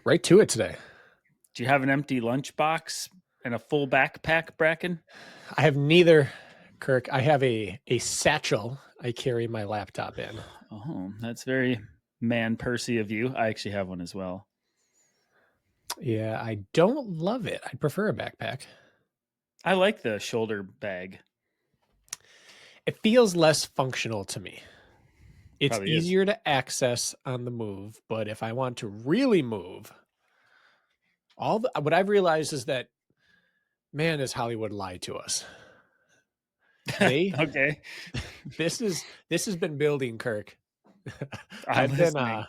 Right to it today. Do you have an empty lunchbox and a full backpack, Brakken? I have neither, Kirk. I have a satchel I carry my laptop in. Oh, that's very man-pursy of you. I actually have one as well. Yeah, I don't love it. I prefer a backpack. I like the shoulder bag. It feels less functional to me. It's Probably is. easier to access on the move, but if I want to really move, what I've realized is that man, has Hollywood lied to us. They Okay. this has been building, Kirk. I'm listening.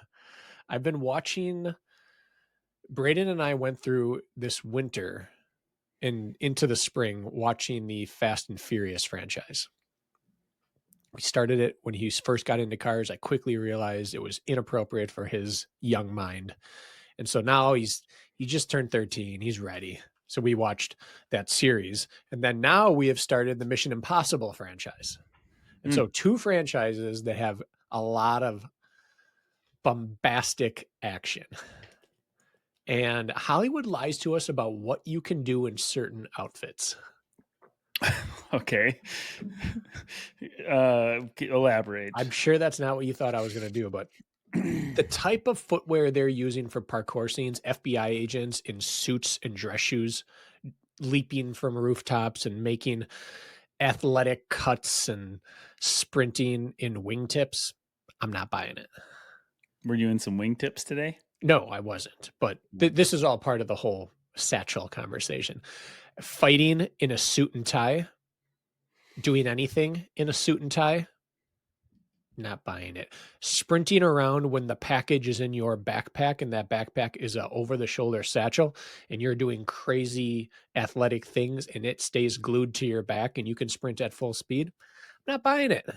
I've been watching. Braden and I went through this winter and into the spring watching the Fast and Furious franchise. We started it when he first got into cars. I quickly realized it was inappropriate for his young mind. And so now he just turned 13. He's ready. So we watched that series. And then now we have started the Mission Impossible franchise. And so two franchises that have a lot of bombastic action. And Hollywood lies to us about what you can do in certain outfits. Okay. Elaborate. I'm sure that's not what you thought I was going to do, but the type of footwear they're using for parkour scenes, FBI agents in suits and dress shoes, leaping from rooftops and making athletic cuts and sprinting in wingtips, I'm not buying it. Were you in some wingtips today? No, I wasn't. But this is all part of the whole satchel conversation. Fighting in a suit and tie, doing anything in a suit and tie, not buying it. Sprinting around when the package is in your backpack and that backpack is a over-the-shoulder satchel and you're doing crazy athletic things and it stays glued to your back and you can sprint at full speed, I'm not buying it.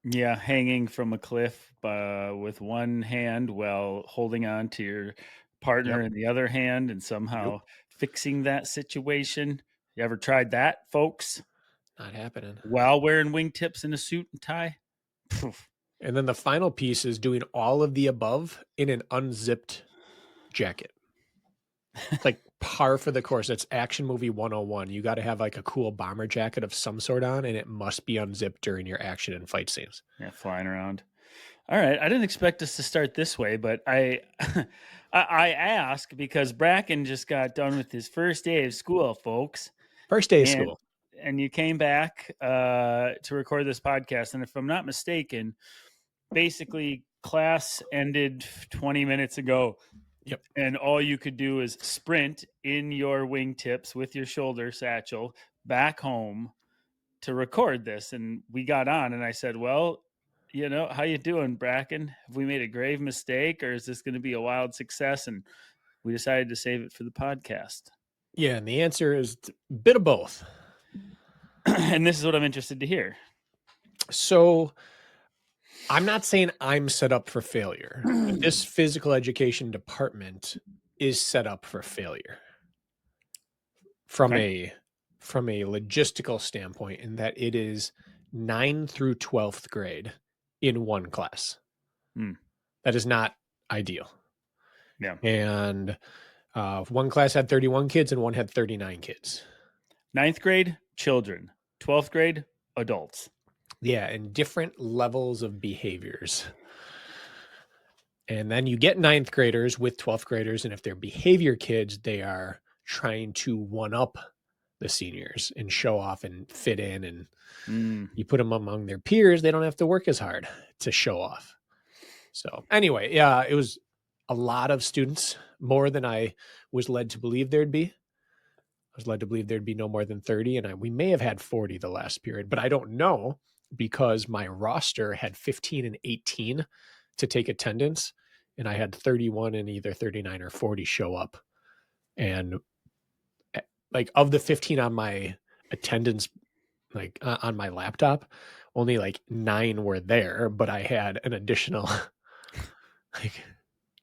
Yeah, hanging from a cliff with one hand while holding on to your partner in the other hand and somehow fixing that situation. You ever tried that, folks? Not happening. While wearing wingtips and a suit and tie? Poof. And then the final piece is doing all of the above in an unzipped jacket. It's like par for the course. It's action movie 101. You got to have like a cool bomber jacket of some sort on, and it must be unzipped during your action and fight scenes. Yeah, flying around. All right, I didn't expect us to start this way, but I ask because Brakken just got done with his first day of school, folks. First day of school. And you came back to record this podcast, and if I'm not mistaken, basically class ended 20 minutes ago. Yep. And all you could do is sprint in your wingtips with your shoulder satchel back home to record this. And we got on and I said, well, you know, how you doing, Brakken? Have we made a grave mistake or is this going to be a wild success? And we decided to save it for the podcast. Yeah. And the answer is a bit of both. And this is what I'm interested to hear. So I'm not saying I'm set up for failure. But this physical education department is set up for failure from a logistical standpoint, in that it is 9 through 12th grade in one class. That is not ideal. Yeah. And one class had 31 kids and one had 39 kids. 9th grade, children. 12th grade, adults. Yeah, and different levels of behaviors. And then you get 9th graders with 12th graders, and if they're behavior kids, they are trying to one-up the seniors and show off and fit in, and you put them among their peers, they don't have to work as hard to show off. So anyway, yeah, it was a lot of students, more than I was led to believe there'd be. I was led to believe there'd be no more than 30, and we may have had 40 the last period, but I don't know, because my roster had 15 and 18 to take attendance, and I had 31 and either 39 or 40 show up. And like of the 15 on my attendance, like on my laptop, only like 9 were there, but I had an additional like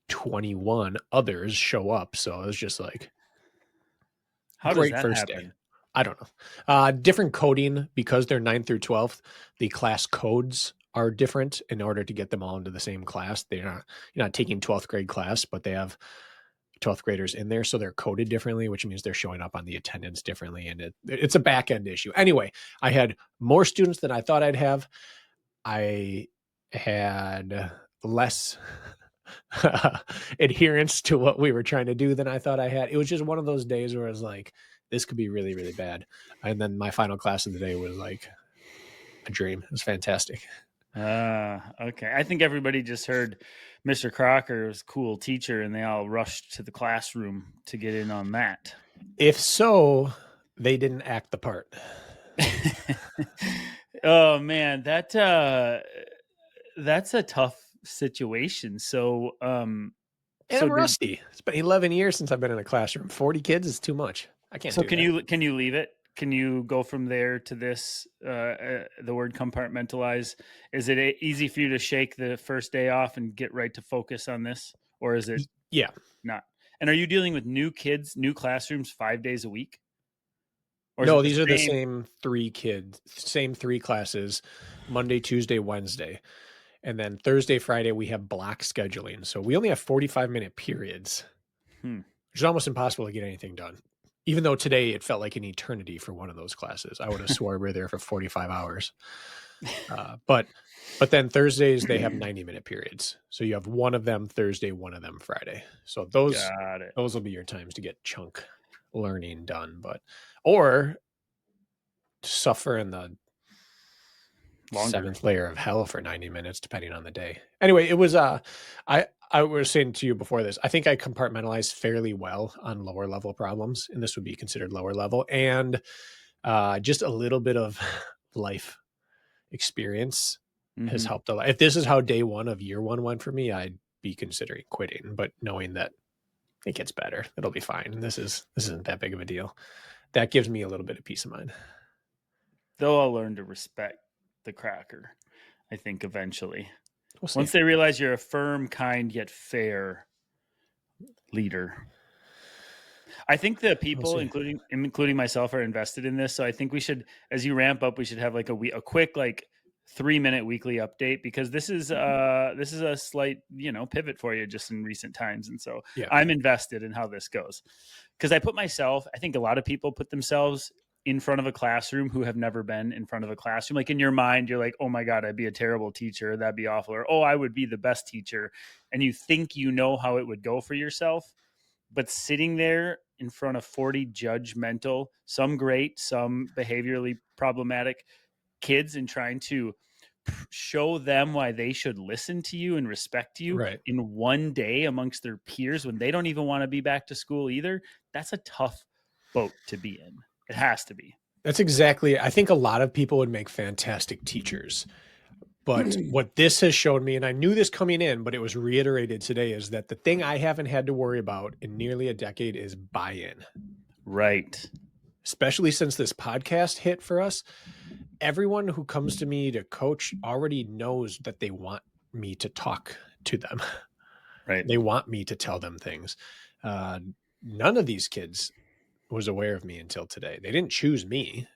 21 others show up. So it was just like, how does that happen? Day. I don't know. Different coding, because they're 9 through 12th. The class codes are different in order to get them all into the same class. You're not taking 12th grade class, but they have 12th graders in there. So they're coded differently, which means they're showing up on the attendance differently. And it's a back end issue. Anyway, I had more students than I thought I'd have. I had less adherence to what we were trying to do than I thought I had. It was just one of those days where I was like, this could be really, really bad. And then my final class of the day was like a dream. It was fantastic. Okay. I think everybody just heard Mr. Crocker's cool teacher and they all rushed to the classroom to get in on that. If so, they didn't act the part. Oh man, that's a tough situation. So, and I'm rusty. It's been 11 years since I've been in a classroom. 40 kids is too much. I can't. So can you leave it? Can you go from there to this? The word compartmentalize. Is it easy for you to shake the first day off and get right to focus on this, or is it? Yeah, not. And are you dealing with new kids, new classrooms 5 days a week? Or no, these are the same 3 kids, same 3 classes, Monday, Tuesday, Wednesday. And then Thursday, Friday, we have block scheduling. So we only have 45-minute periods, which is almost impossible to get anything done. Even though today it felt like an eternity for one of those classes. I would have swore we were there for 45 hours. But then Thursdays, they have 90-minute periods. So you have one of them Thursday, one of them Friday. So those will be your times to get chunk learning done. Or suffer in the seventh layer of hell for 90 minutes, depending on the day. Anyway, it was, I was saying to you before this, I think I compartmentalized fairly well on lower level problems, and this would be considered lower level, and just a little bit of life experience has helped a lot. If this is how day 1 of year 1 went for me, I'd be considering quitting, but knowing that it gets better, it'll be fine. This isn't that big of a deal. That gives me a little bit of peace of mind. They'll all learn to respect the Kraker, I think, eventually. Once they realize you're a firm, kind, yet fair leader. I think the people, including myself, are invested in this. So I think we should, as you ramp up, we should have like a quick 3-minute weekly update, because this is a slight pivot for you just in recent times, and so I'm invested in how this goes, because I think a lot of people put themselves in front of a classroom who have never been in front of a classroom. Like in your mind, you're like, oh my God, I'd be a terrible teacher. That'd be awful. Or, oh, I would be the best teacher. And you think you know how it would go for yourself. But sitting there in front of 40 judgmental, some great, some behaviorally problematic kids, and trying to show them why they should listen to you and respect you in one day amongst their peers when they don't even want to be back to school either, that's a tough boat to be in. It has to be. That's exactly. I think a lot of people would make fantastic teachers. But what this has shown me, and I knew this coming in, but it was reiterated today, is that the thing I haven't had to worry about in nearly a decade is buy-in. Right. Especially since this podcast hit for us. Everyone who comes to me to coach already knows that they want me to talk to them. Right. They want me to tell them things. None of these kids was aware of me until today. They didn't choose me.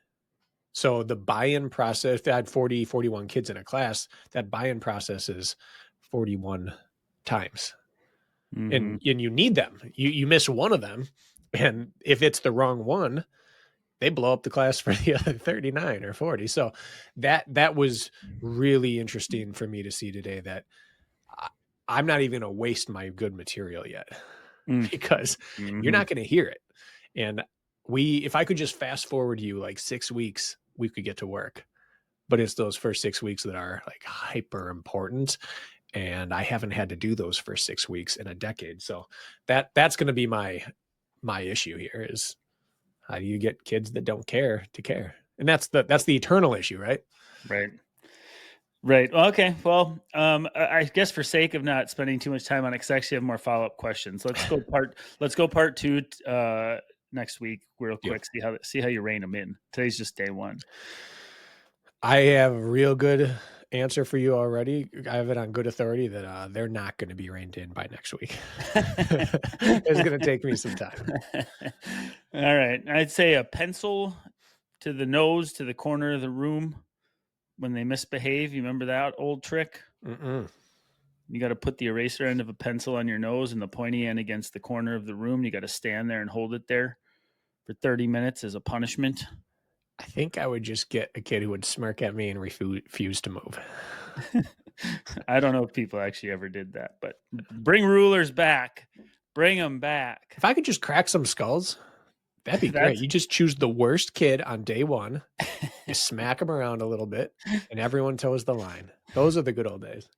So the buy-in process, if I had 40, 41 kids in a class, that buy-in process is 41 times. And you need them. You miss one of them. And if it's the wrong one, they blow up the class for the other 39 or 40. So that was really interesting for me to see today, that I'm not even going to waste my good material yet because you're not going to hear it. And if I could just fast forward you 6 weeks, we could get to work, but it's those first 6 weeks that are hyper important. And I haven't had to do those first 6 weeks in a decade. So that's going to be my issue here, is how do you get kids that don't care to care? And that's the eternal issue, right? Right. Okay. Well, I guess for sake of not spending too much time on it, 'cause I actually have more follow-up questions. Let's go part 2 next week real quick. See how you rein them in. Today's just day 1. I have a real good answer for you already. I have it on good authority that they're not going to be reined in by next week. It's going to take me some time. All right. I'd say a pencil to the nose, to the corner of the room. when they misbehave. You remember that old trick? Mm-mm. You got to put the eraser end of a pencil on your nose and the pointy end against the corner of the room. You got to stand there and hold it there for 30 minutes as a punishment. I think I would just get a kid who would smirk at me and refuse to move. I don't know if people actually ever did that, but bring rulers back. Bring them back. If I could just crack some skulls, that'd be great. You just choose the worst kid on day one, you smack him around a little bit, and everyone toes the line. Those are the good old days.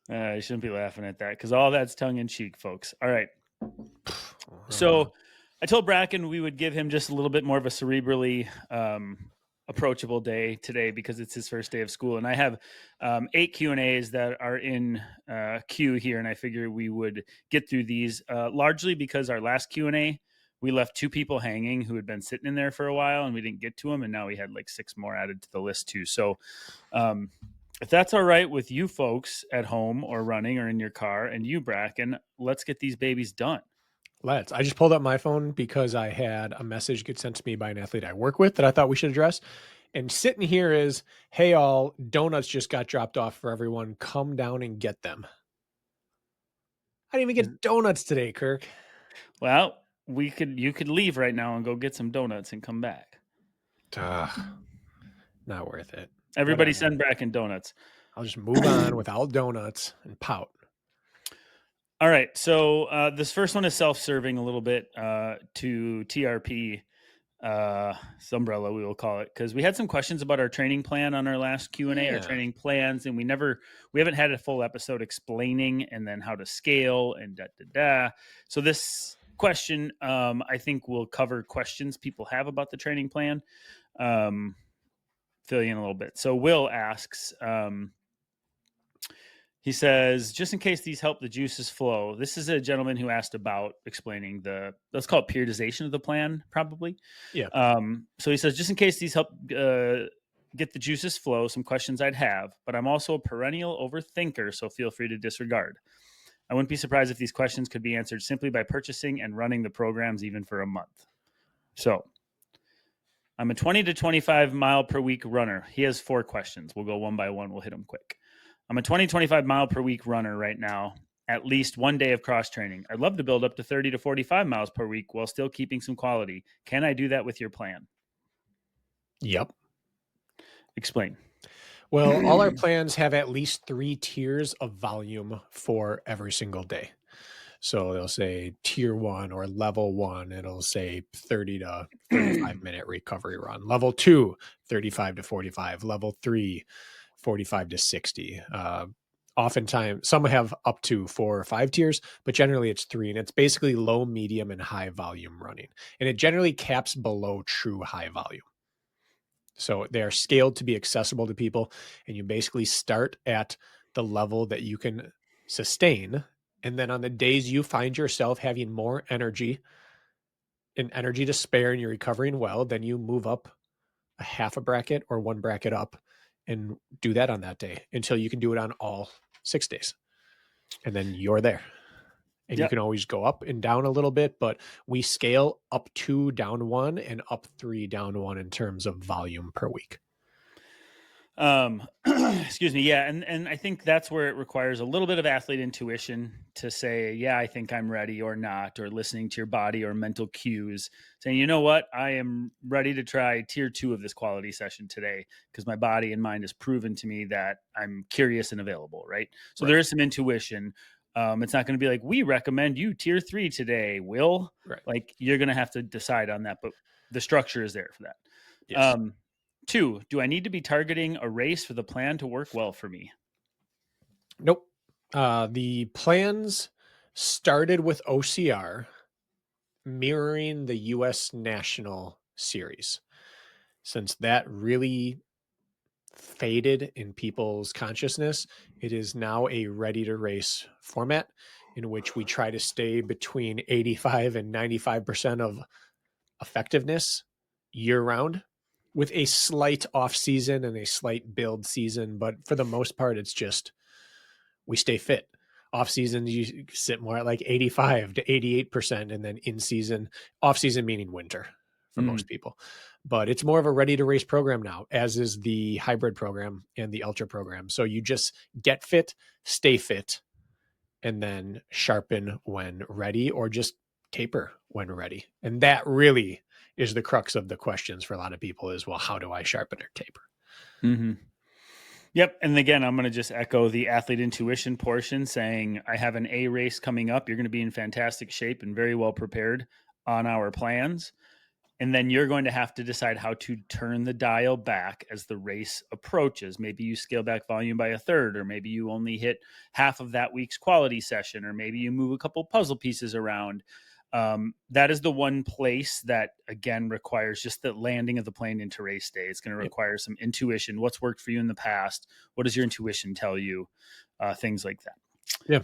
You shouldn't be laughing at that because all that's tongue in cheek, folks. All right. So I told Brakken we would give him just a little bit more of a cerebrally approachable day today because it's his first day of school. And I have 8 Q&As that are in queue here. And I figured we would get through these largely because our last Q&A, we left 2 people hanging who had been sitting in there for a while and we didn't get to them. And now we had like 6 more added to the list too. So if that's all right with you folks at home or running or in your car and you, Brakken, let's get these babies done. Let's. I just pulled up my phone because I had a message get sent to me by an athlete I work with that I thought we should address. And sitting here is, hey, all, donuts just got dropped off for everyone. Come down and get them. I didn't even get donuts today, Kirk. Well, you could leave right now and go get some donuts and come back. Not worth it. Everybody Whatever. send Brakken donuts. I'll just move on without donuts and pout. All right. So this first one is self-serving a little bit to TRP. Umbrella, we will call it, because we had some questions about our training plan on our last Q&A, our training plans, and we haven't had a full episode explaining and then how to scale and So this question, I think will cover questions people have about the training plan. Fill you in a little bit. So Will asks, he says, just in case these help the juices flow. This is a gentleman who asked about explaining let's call it periodization of the plan, probably. Yeah. So he says, just in case these help get the juices flow, some questions I'd have, but I'm also a perennial overthinker, so feel free to disregard. I wouldn't be surprised if these questions could be answered simply by purchasing and running the programs even for a month. So I'm a 20 to 25 mile per week runner. He has 4 questions. We'll go one by one. We'll hit them quick. I'm a 20, 25 mile per week runner right now, at least one day of cross training. I'd love to build up to 30 to 45 miles per week while still keeping some quality. Can I do that with your plan? Yep. Explain. Well, all our plans have at least 3 tiers of volume for every single day. So they'll say tier 1 or level 1. It'll say 30 to 35 minute recovery run. Level 2, 35 to 45. Level 3, 45 to 60. Oftentimes, some have up to 4 or 5 tiers, but generally it's 3. And it's basically low, medium, and high volume running. And it generally caps below true high volume. So they are scaled to be accessible to people. And you basically start at the level that you can sustain. And then on the days you find yourself having more energy and energy to spare and you're recovering well, then you move up a half a bracket or 1 bracket up and do that on that day until you can do it on all 6 days. And then you're there. And you can always go up and down a little bit, but we scale up 2 down 1 and up 3 down 1 in terms of volume per week. Excuse me. Yeah. And I think that's where it requires a little bit of athlete intuition to say, yeah, I think I'm ready or not, or listening to your body or mental cues saying, you know what, I am ready to try tier 2 of this quality session today because my body and mind has proven to me that I'm curious and available. Right. So there is some intuition. It's not going to be like, we recommend you tier 3 today, Will. Right. Like you're going to have to decide on that, but the structure is there for that. Yes. 2, do I need to be targeting a race for the plan to work well for me? Nope. The plans started with OCR mirroring the US National Series. Since that really faded in people's consciousness, it is now a ready to race format in which we try to stay between 85 and 95% of effectiveness year round, with a slight off season and a slight build season. But for the most part, it's just we stay fit. Off season, you sit more at like 85 to 88%. And then in season, off season meaning winter, for most people. But it's more of a ready to race program now, as is the hybrid program and the ultra program. So you just get fit, stay fit, and then sharpen when ready, or just taper when ready. And that really is the crux of the questions for a lot of people is, well, how do I sharpen or taper? Mm-hmm. Yep. And again, I'm going to just echo the athlete intuition portion saying, I have an A race coming up. You're going to be in fantastic shape and very well prepared on our plans. And then you're going to have to decide how to turn the dial back as the race approaches. Maybe you scale back volume by a third, or maybe you only hit half of that week's quality session, or maybe you move a couple puzzle pieces around. That is the one place that, again, requires just the landing of the plane into race day. It's going to require some intuition. What's worked for you in the past? What does your intuition tell you? Things like that. Yeah.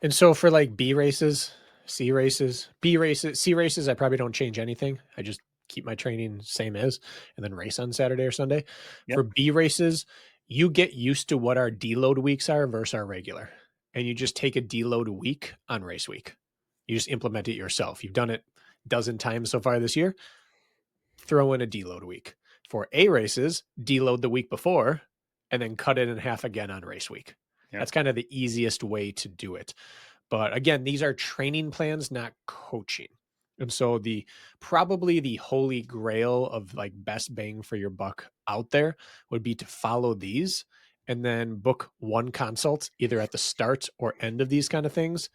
And so for like B races, C races, B races, C races, I probably don't change anything. I just keep my training same as, and then race on Saturday or Sunday. Yep. For B races, you get used to what our deload weeks are versus our regular. And you just take a deload week on race week. You just implement it yourself. You've done it a dozen times so far this year. Throw in a deload week. For A races, deload the week before and then cut it in half again on race week. Yep. That's kind of the easiest way to do it. But again, these are training plans, not coaching. And so probably the holy grail of like best bang for your buck out there would be to follow these and then book one consult either at the start or end of these kind of things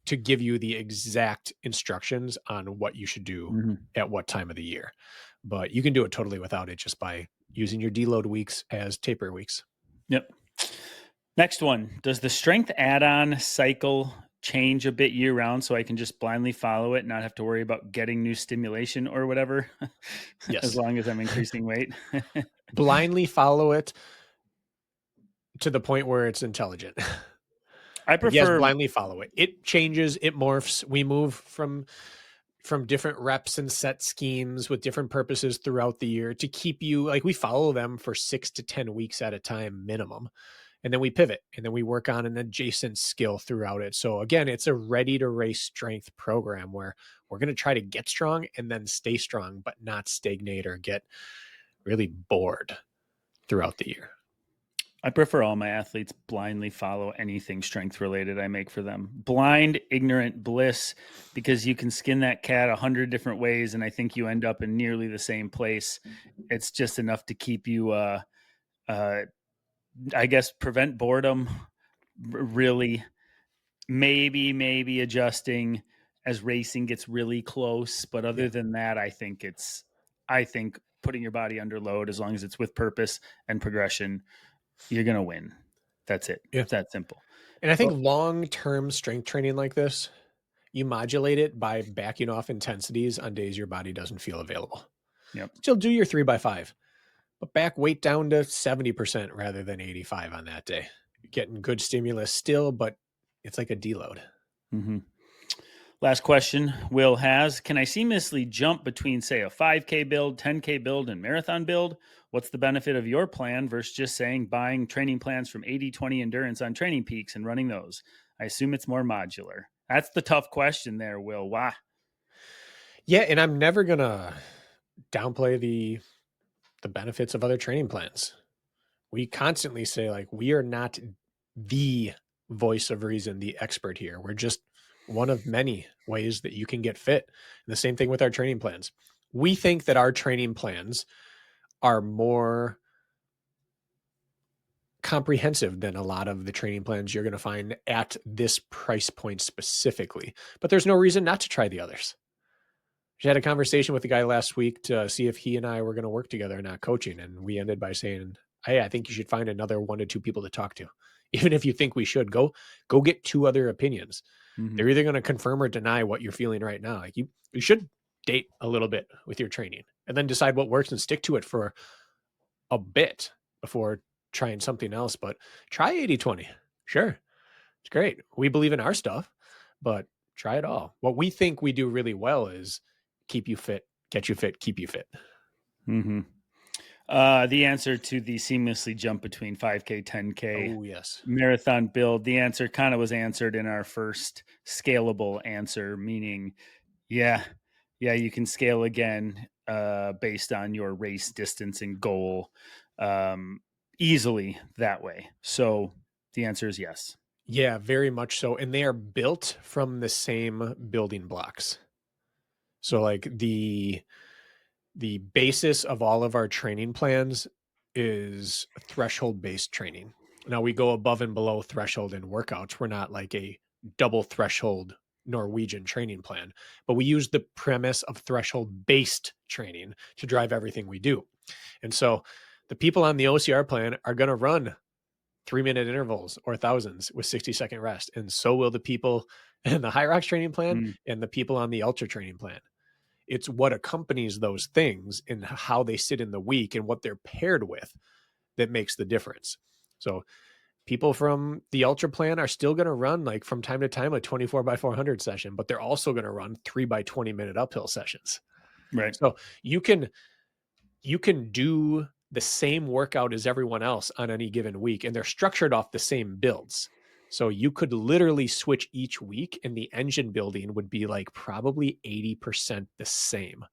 to give you the exact instructions on what you should do at what time of the year. But you can do it totally without it just by using your deload weeks as taper weeks. Yep. Next one. Does the strength add-on cycle change a bit year round so I can just blindly follow it, not have to worry about getting new stimulation or whatever? Yes. As long as I'm increasing weight. Blindly follow it to the point where it's intelligent. I prefer blindly follow it. It changes, it morphs. We move from different reps and set schemes with different purposes throughout the year to keep you like we follow them for 6 to 10 weeks at a time minimum. And then we pivot and then we work on an adjacent skill throughout it. So again, it's a ready to race strength program where we're going to try to get strong and then stay strong, but not stagnate or get really bored throughout the year. I prefer all my athletes blindly follow anything strength related I make for them. Blind, ignorant bliss, because you can skin that cat 100 different ways, and I think you end up in nearly the same place. It's just enough to keep you, I guess, prevent boredom. Really, maybe adjusting as racing gets really close, but other than that, I think putting your body under load, as long as it's with purpose and progression, you're going to win. That's it. Yeah. It's that simple. And I think long-term strength training like this, you modulate it by backing off intensities on days your body doesn't feel available. Yep. Still do your 3x5, but back weight down to 70% rather than 85 on that day. You're getting good stimulus still, but it's like a deload. Mm-hmm. Last question Will has, can I seamlessly jump between, say, a 5K build, 10K build, and marathon build? What's the benefit of your plan versus just saying buying training plans from 80/20 Endurance on Training Peaks and running those? I assume it's more modular. That's the tough question there, Will. Why? Yeah, and I'm never going to downplay the benefits of other training plans. We constantly say, like, we are not the voice of reason, the expert here. We're just one of many ways that you can get fit. And the same thing with our training plans. We think that our training plans are more comprehensive than a lot of the training plans you're going to find at this price point specifically, but there's no reason not to try the others. I had a conversation with the guy last week to see if he and I were going to work together, not coaching. And we ended by saying, hey, I think you should find another 1 to 2 people to talk to. Even if you think we should, go get 2 other opinions. Mm-hmm. They're either going to confirm or deny what you're feeling right now. Like you should date a little bit with your training and then decide what works and stick to it for a bit before trying something else. But try 80/20. Sure. It's great. We believe in our stuff, but try it all. What we think we do really well is keep you fit, get you fit, keep you fit. Mm-hmm. The answer to the seamlessly jump between 5K, 10K marathon build, the answer kind of was answered in our first scalable answer, meaning, yeah, you can scale again. based on your race distance and goal easily that way. So the answer is yes. Yeah, very much so. And they are built from the same building blocks. So like the basis of all of our training plans is threshold based training. Now we go above and below threshold in workouts. We're not like a double threshold Norwegian training plan, but we use the premise of threshold based training to drive everything we do. And so the people on the OCR plan are going to run 3-minute intervals or thousands with 60-second rest. And so will the people in the High Rocks training plan and the people on the Ultra training plan. It's what accompanies those things and how they sit in the week and what they're paired with that makes the difference. So people from the Ultra plan are still going to run like from time to time a 24x400 session, but they're also going to run 3x20-minute uphill sessions. Right. So you can do the same workout as everyone else on any given week, and they're structured off the same builds. So you could literally switch each week and the engine building would be like probably 80% the same.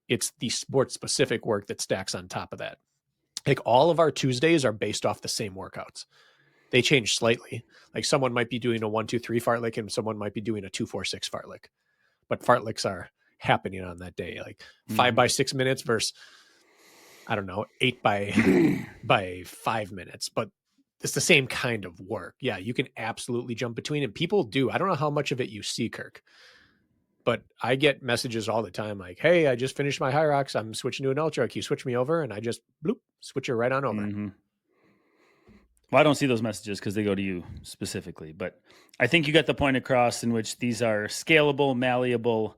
It's the sport specific work that stacks on top of that. Like all of our Tuesdays are based off the same workouts. They change slightly. Like someone might be doing a 1-2-3 fartlek and someone might be doing a 2-4-6 fartlek. But fartleks are happening on that day. Like 5x6 minutes versus, I don't know, 8 by 5 minutes. But it's the same kind of work. Yeah, you can absolutely jump between, and people do. I don't know how much of it you see, Kirk, but I get messages all the time like, hey, I just finished my High Rocks. I'm switching to an Ultra. Can you switch me over? And I just bloop, switch it right on over. Well, I don't see those messages because they go to you specifically, but I think you got the point across in which these are scalable, malleable,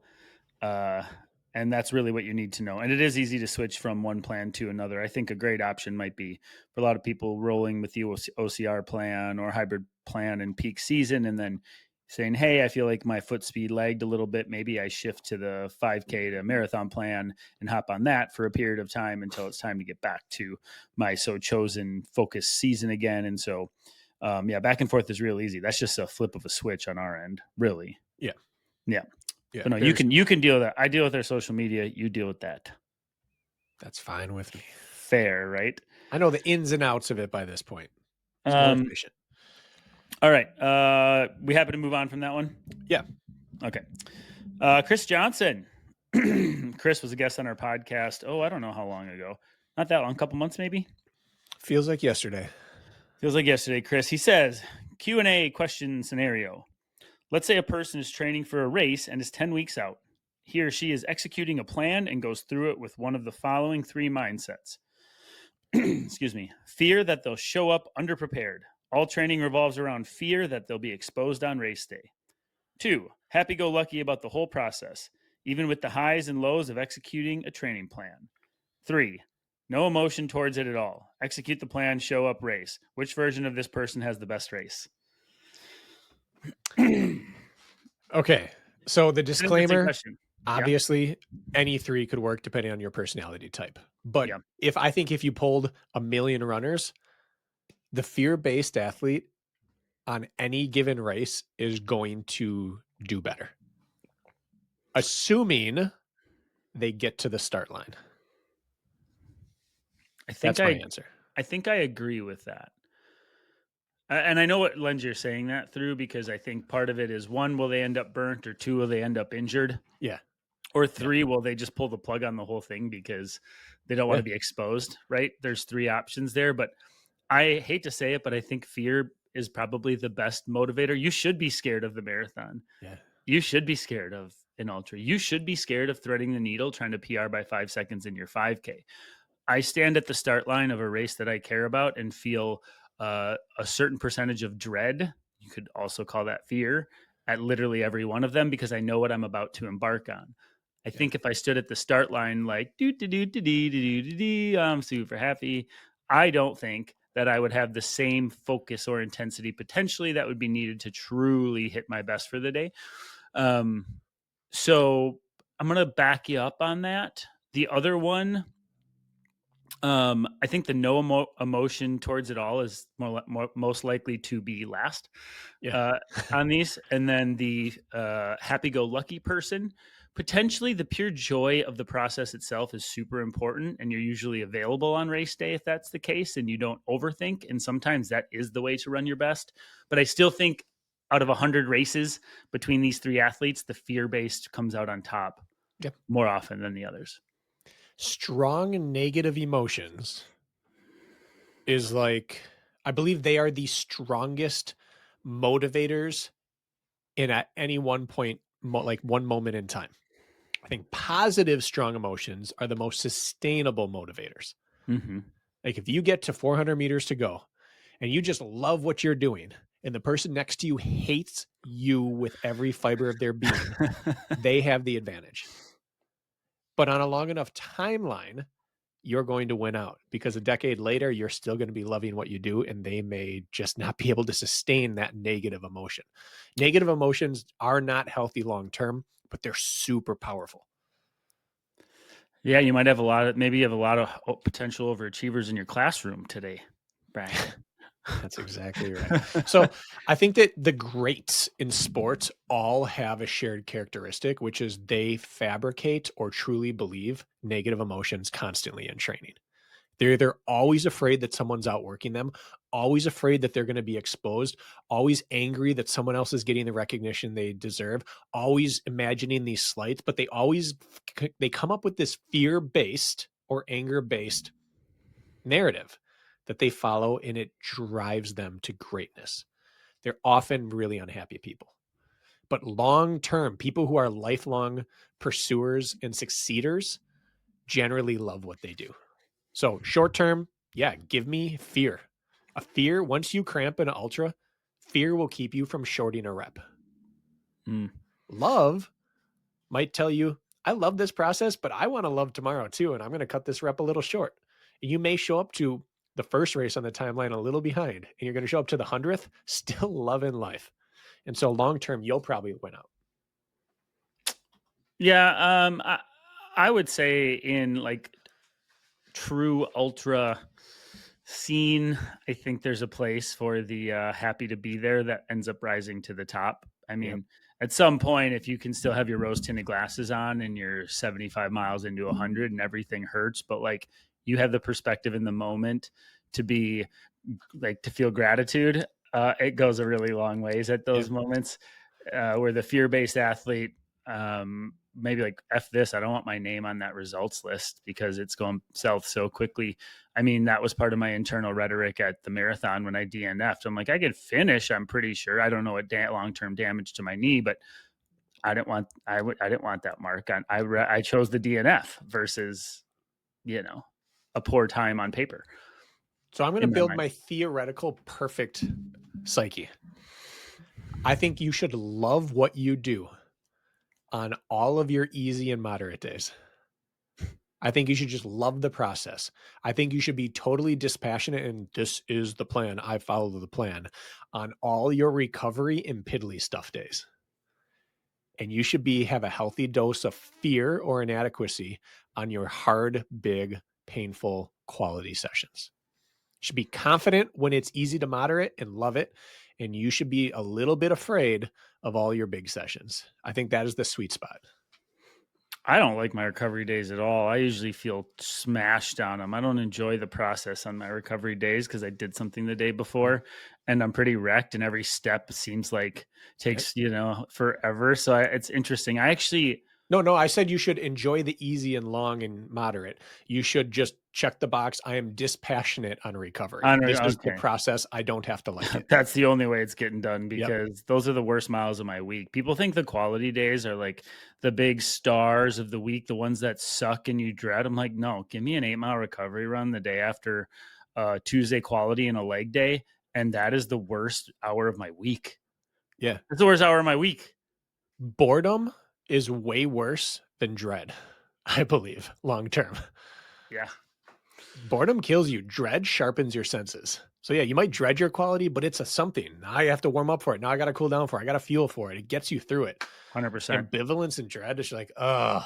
and that's really what you need to know. And it is easy to switch from one plan to another. I think a great option might be for a lot of people rolling with the OCR plan or hybrid plan in peak season and then saying, hey, I feel like my foot speed lagged a little bit. Maybe I shift to the 5K to marathon plan and hop on that for a period of time until it's time to get back to my so chosen focus season again. And so, back and forth is real easy. That's just a flip of a switch on our end, really. Yeah. Yeah, but no, you can deal with that. I deal with their social media. You deal with that. That's fine with me. Fair, right? I know the ins and outs of it by this point. Just more efficient. All right. We happen to move on from that one? Yeah. Okay. Chris Johnson. Chris was a guest on our podcast. Oh, I don't know how long ago. Not that long. A couple months maybe? Feels like yesterday. Feels like yesterday, Chris. He says, Q&A question scenario. Let's say a person is training for a race and is 10 weeks out. He or she is executing a plan and goes through it with one of the following 3 mindsets. Excuse me. Fear that they'll show up underprepared. All training revolves around fear that they'll be exposed on race day. 2, happy-go-lucky about the whole process, even with the highs and lows of executing a training plan. 3, no emotion towards it at all. Execute the plan, show up, race. Which version of this person has the best race? Okay. So the disclaimer, obviously, any 3 could work depending on your personality type. But if you polled 1 million runners, the fear-based athlete on any given race is going to do better, assuming they get to the start line. That's my answer. I think I agree with that. And I know what lens you're saying that through, because I think part of it is 1, will they end up burnt, or 2, will they end up injured? Yeah. Or 3, will they just pull the plug on the whole thing because they don't want to be exposed, right? There's 3 options there, but I hate to say it, but I think fear is probably the best motivator. You should be scared of the marathon. Yeah. You should be scared of an ultra. You should be scared of threading the needle, trying to PR by 5 seconds in your 5K. I stand at the start line of a race that I care about and feel a certain percentage of dread. You could also call that fear at literally every one of them, because I know what I'm about to embark on. I think if I stood at the start line like I'm super happy, I don't think that I would have the same focus or intensity potentially that would be needed to truly hit my best for the day. So I'm going to back you up on that. The other one, I think the no emotion towards it all is most likely to be last on these. And then the happy-go-lucky person Potentially, the pure joy of the process itself is super important, and you're usually available on race day if that's the case, and you don't overthink. And sometimes that is the way to run your best. But I still think out of 100 races between these three athletes, the fear based comes out on top Yep. more often than the others. Strong negative emotions is like, I believe they are the strongest motivators in at any one point, like one moment in time. I think positive, strong emotions are the most sustainable motivators. Mm-hmm. Like if you get to 400 meters to go and you just love what you're doing, and the person next to you hates you with every fiber of their being, they have the advantage. But on a long enough timeline, you're going to win out because a decade later, you're still going to be loving what you do, and they may just not be able to sustain that negative emotion. Negative emotions are not healthy long term, but they're super powerful. Yeah, you might have maybe you have a lot of potential overachievers in your classroom today, Brakken. That's exactly right. So I think that the greats in sports all have a shared characteristic, which is they fabricate or truly believe negative emotions constantly in training. They're either always afraid that someone's outworking them, always afraid that they're going to be exposed, always angry that someone else is getting the recognition they deserve, always imagining these slights, but they come up with this fear-based or anger-based narrative that they follow, and it drives them to greatness. They're often really unhappy people. But long term, people who are lifelong pursuers and succeeders generally love what they do. So short term, yeah, give me fear. A fear, once you cramp in an ultra, fear will keep you from shorting a rep. Mm. Love might tell you, I love this process, but I want to love tomorrow too. And I'm going to cut this rep a little short. You may show up to the first race on the timeline a little behind, and you're going to show up to the 100th still loving life. And so long term, you'll probably win out. Yeah, I would say in like true ultra scene, I think there's a place for the happy to be there that ends up rising to the top. I Yep. mean, at some point, if you can still have your rose tinted glasses on and you're 75 miles into 100 and everything hurts, but like you have the perspective in the moment to be like to feel gratitude, it goes a really long ways at Yeah. those moments where the fear based athlete maybe like F this, I don't want my name on that results list because it's going south so quickly. I mean, that was part of my internal rhetoric at the marathon when I DNF'd. I'm like, I could finish, I'm pretty sure. I don't know what long-term damage to my knee, but I didn't want that mark on. I chose the DNF versus, a poor time on paper. So I'm going to In my build mind. my theoretical perfect psyche. I think you should love what you do on all of your easy and moderate days. I think you should just love the process. I think you should be totally dispassionate, and this is the plan. I follow the plan on all your recovery and piddly stuff days. And you should have a healthy dose of fear or inadequacy on your hard, big, painful quality sessions. You should be confident when it's easy to moderate and love it. And you should be a little bit afraid of all your big sessions. I think that is the sweet spot. I don't like my recovery days at all. I usually feel smashed on them. I don't enjoy the process on my recovery days because I did something the day before and I'm pretty wrecked, and every step seems like takes, forever. So it's interesting. I actually, No, I said you should enjoy the easy and long and moderate. You should just check the box. I am dispassionate on recovery. This is the okay. process. I don't have to like it. That's the only way it's getting done Yep. because those are the worst miles of my week. People think the quality days are like the big stars of the week, the ones that suck and you dread. I'm like, no, give me an 8-mile recovery run the day after Tuesday quality and a leg day. And that is the worst hour of my week. Yeah. It's the worst hour of my week. Boredom is way worse than dread, I believe, long term. Yeah. Boredom kills you. Dread sharpens your senses. So yeah, you might dread your quality, but it's a something. Now I have to warm up for it. Now I got to cool down for it. I got to fuel for it. It gets you through it. 100%. Ambivalence and dread is like, and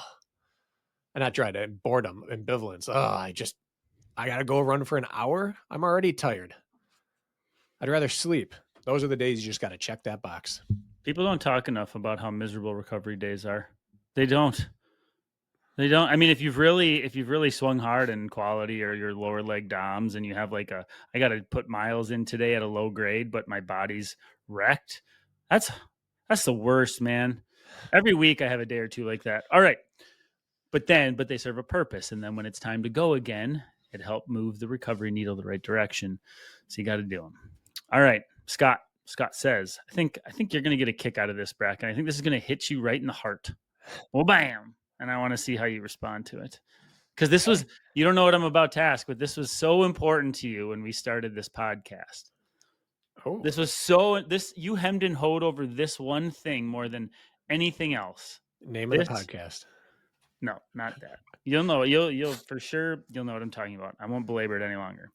not dread, and boredom, ambivalence. I got to go run for an hour. I'm already tired. I'd rather sleep. Those are the days you just got to check that box. People don't talk enough about how miserable recovery days are. They don't. They don't. I mean, if you've really swung hard in quality or your lower leg DOMs and you have like I got to put miles in today at a low grade, but my body's wrecked. That's the worst, man. Every week I have a day or two like that. All right. But they serve a purpose. And then when it's time to go again, it helped move the recovery needle the right direction. So you got to do them. All right. Scott says, I think you're going to get a kick out of this, Bracken. I think this is going to hit you right in the heart. Well, bam. And I want to see how you respond to it. Because this was, you don't know what I'm about to ask, but this was so important to you when we started this podcast. Oh, This was you hemmed and hoed over this one thing more than anything else. name of the podcast. No, not that. You'll know. You'll for sure. You'll know what I'm talking about. I won't belabor it any longer.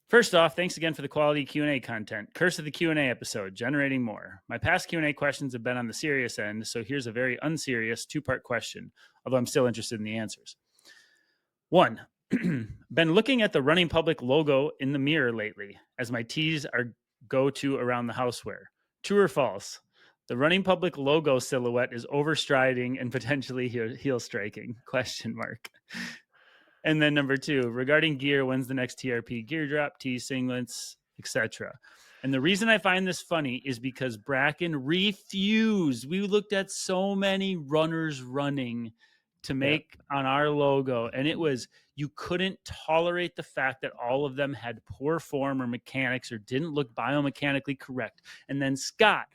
First off, thanks again for the quality Q&A content. Curse of the Q&A episode, generating more. My past Q&A questions have been on the serious end, so here's a very unserious two-part question, although I'm still interested in the answers. 1. Been looking at the Running Public logo in the mirror lately, as my tees are go-to around the houseware. True or false? The Running Public logo silhouette is overstriding and potentially heel striking? Question mark. And then number 2, regarding gear, when's the next TRP gear drop, tees, singlets, etc.? And the reason I find this funny is because Brakken refused. We looked at so many runners running to make on our logo, and it was, you couldn't tolerate the fact that all of them had poor form or mechanics or didn't look biomechanically correct. And then Scott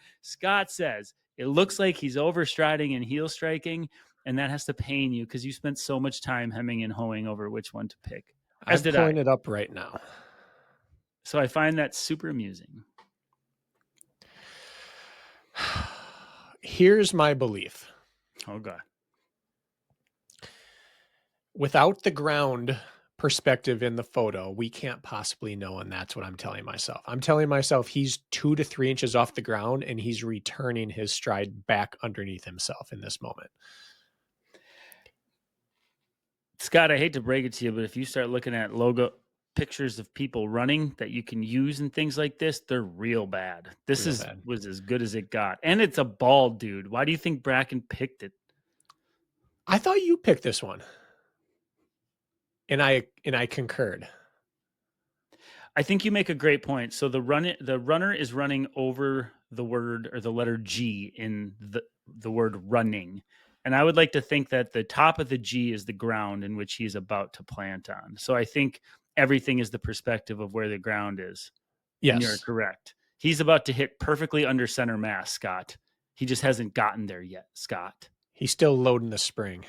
says, it looks like he's overstriding and heel striking. And that has to pain you because you spent so much time hemming and hawing over which one to pick. I'm pulling it up right now. So I find that super amusing. Here's my belief. Oh, God. Without the ground perspective in the photo, we can't possibly know, and that's what I'm telling myself. I'm telling myself he's 2 to 3 inches off the ground, and he's returning his stride back underneath himself in this moment. Scott, I hate to break it to you, but if you start looking at logo pictures of people running that you can use and things like this, they're real bad. This was as good as it got. And it's a bald dude. Why do you think Brakken picked it? I thought you picked this one. And I concurred. I think you make a great point. So the runner is running over the word or the letter G in the word running. And I would like to think that the top of the G is the ground in which he's about to plant on. So I think everything is the perspective of where the ground is. Yes. And you're correct. He's about to hit perfectly under center mass, Scott. He just hasn't gotten there yet, Scott. He's still loading the spring.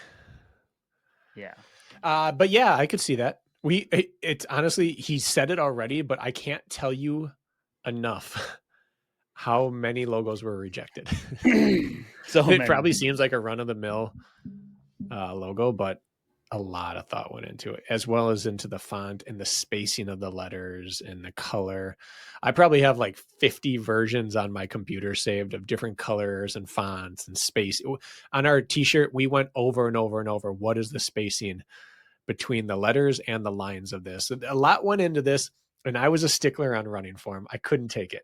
Yeah. But yeah, I could see that. It's honestly, he said it already, but I can't tell you enough how many logos were rejected. So it probably seems like a run of the mill logo, but a lot of thought went into it, as well as into the font and the spacing of the letters and the color. I probably have like 50 versions on my computer saved of different colors and fonts and space. On our t-shirt, we went over and over and over. What is the spacing between the letters and the lines of this? A lot went into this, and I was a stickler on running form. I couldn't take it.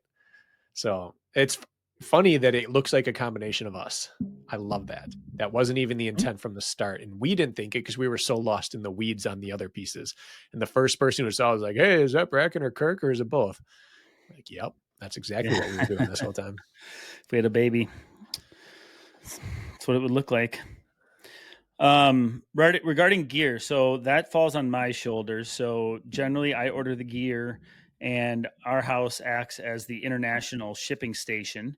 So it's funny that it looks like a combination of us. I love that. That wasn't even the intent from the start. And we didn't think it because we were so lost in the weeds on the other pieces. And the first person who saw was like, hey, is that Brakken or Kirk, or is it both? Like, yep, that's exactly what we were doing this whole time. If we had a baby, that's what it would look like. Regarding gear, so that falls on my shoulders. So generally I order the gear, and our house acts as the international shipping station.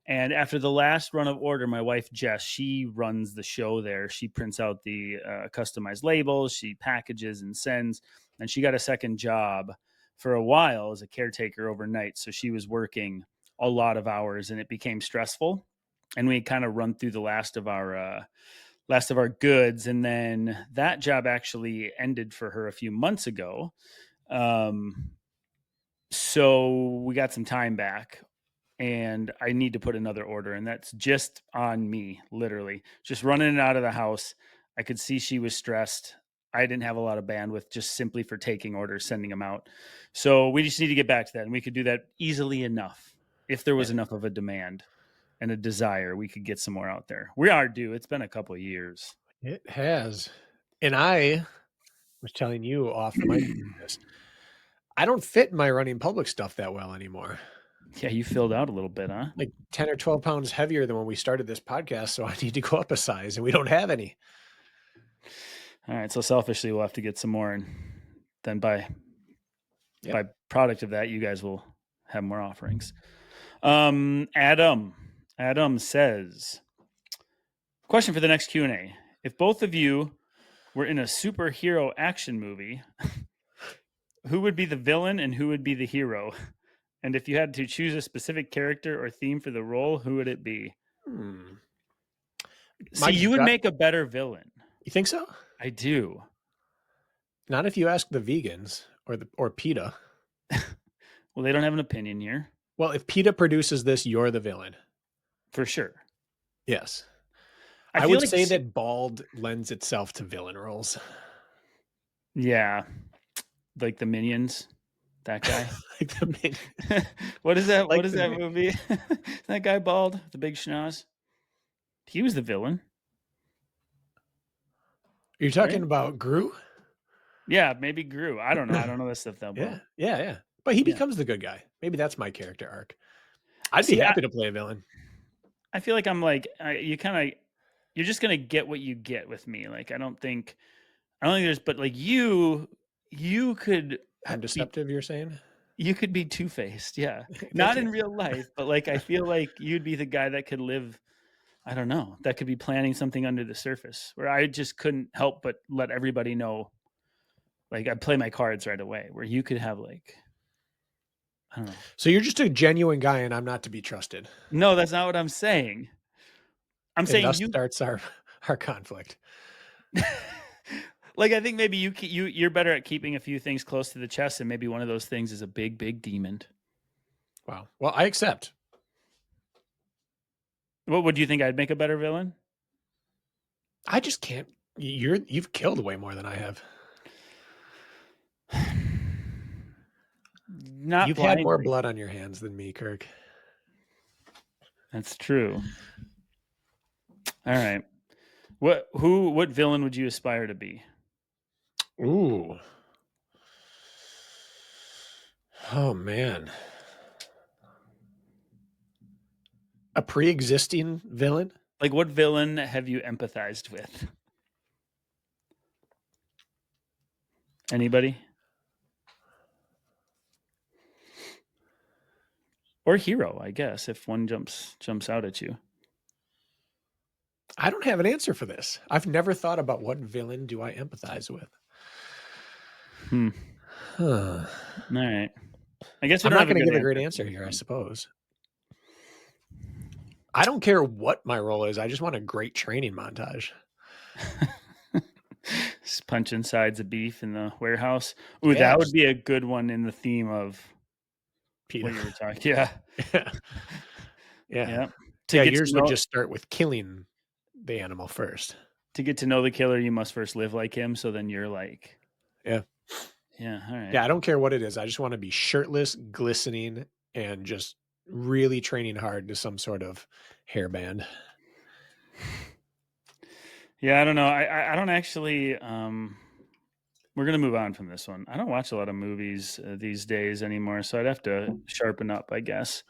And after the last run of order, my wife, Jess, she runs the show there. She prints out the customized labels, she packages and sends, and she got a second job for a while as a caretaker overnight. So she was working a lot of hours, and it became stressful. And we kind of run through the last of our goods. And then that job actually ended for her a few months ago. So we got some time back, and I need to put another order, and that's just on me, literally. Just running it out of the house. I could see she was stressed. I didn't have a lot of bandwidth just simply for taking orders, sending them out. So we just need to get back to that, and we could do that easily enough if there was enough of a demand. and a desire, we could get some more out there. We are due. It's been a couple of years. It has. And I was telling you off the mic this. I don't fit in my running public stuff that well anymore. Yeah, you filled out a little bit, huh? Like 10 or 12 pounds heavier than when we started this podcast. So I need to go up a size, and we don't have any. All right. So selfishly, we'll have to get some more. And then by product of that, you guys will have more offerings. Adam says, question for the next Q&A. If both of you were in a superhero action movie, who would be the villain and who would be the hero? And if you had to choose a specific character or theme for the role, who would it be? See, you would make a better villain. You think so? I do. Not if you ask the vegans or PETA. Well, they don't have an opinion here. Well, if PETA produces this, you're the villain. For sure. Yes. I would say that bald lends itself to villain roles. Yeah. Like the Minions. That guy. Like the Minions. What is that? Like what is that movie? That guy bald, the big schnoz. He was the villain. You're talking about Gru? Yeah, maybe Gru. I don't know. I don't know this stuff that well. Yeah. But he becomes the good guy. Maybe that's my character arc. I'd be happy to play a villain. I feel like I'm like you're just gonna get what you get with me. Like I don't think there's, but like you could. I'm deceptive. You're saying you could be two-faced. Yeah, not in real life, but like I feel like you'd be the guy that could live. I don't know. That could be planning something under the surface where I just couldn't help but let everybody know. Like I play my cards right away. Where you could have like. I don't know. So you're just a genuine guy, and I'm not to be trusted. No, that's not what I'm saying. I'm saying thus starts our conflict. Like I think maybe you're better at keeping a few things close to the chest, and maybe one of those things is a big demon. Wow. Well, I accept. What would you think? I'd make a better villain? I just can't. You've killed way more than I have. You've had more blood on your hands than me, Kirk. That's true. All right. What villain would you aspire to be? Ooh. Oh man. A pre-existing villain? Like what villain have you empathized with? Anybody? Or hero, I guess, if one jumps out at you. I don't have an answer for this. I've never thought about what villain do I empathize with. All right. I guess I'm not going to give a great answer here, I suppose. I don't care what my role is. I just want a great training montage. Just punching sides of beef in the warehouse. Ooh, that would be a good one in the theme of PETA. What you were talking. Yeah. Yeah. Yours would just start with killing the animal first. To get to know the killer, you must first live like him. So then you're like, yeah. All right. Yeah, I don't care what it is. I just want to be shirtless, glistening, and just really training hard to some sort of hairband. Yeah, I don't know. I don't actually. We're gonna move on from this one. I don't watch a lot of movies these days anymore, so I'd have to sharpen up, I guess.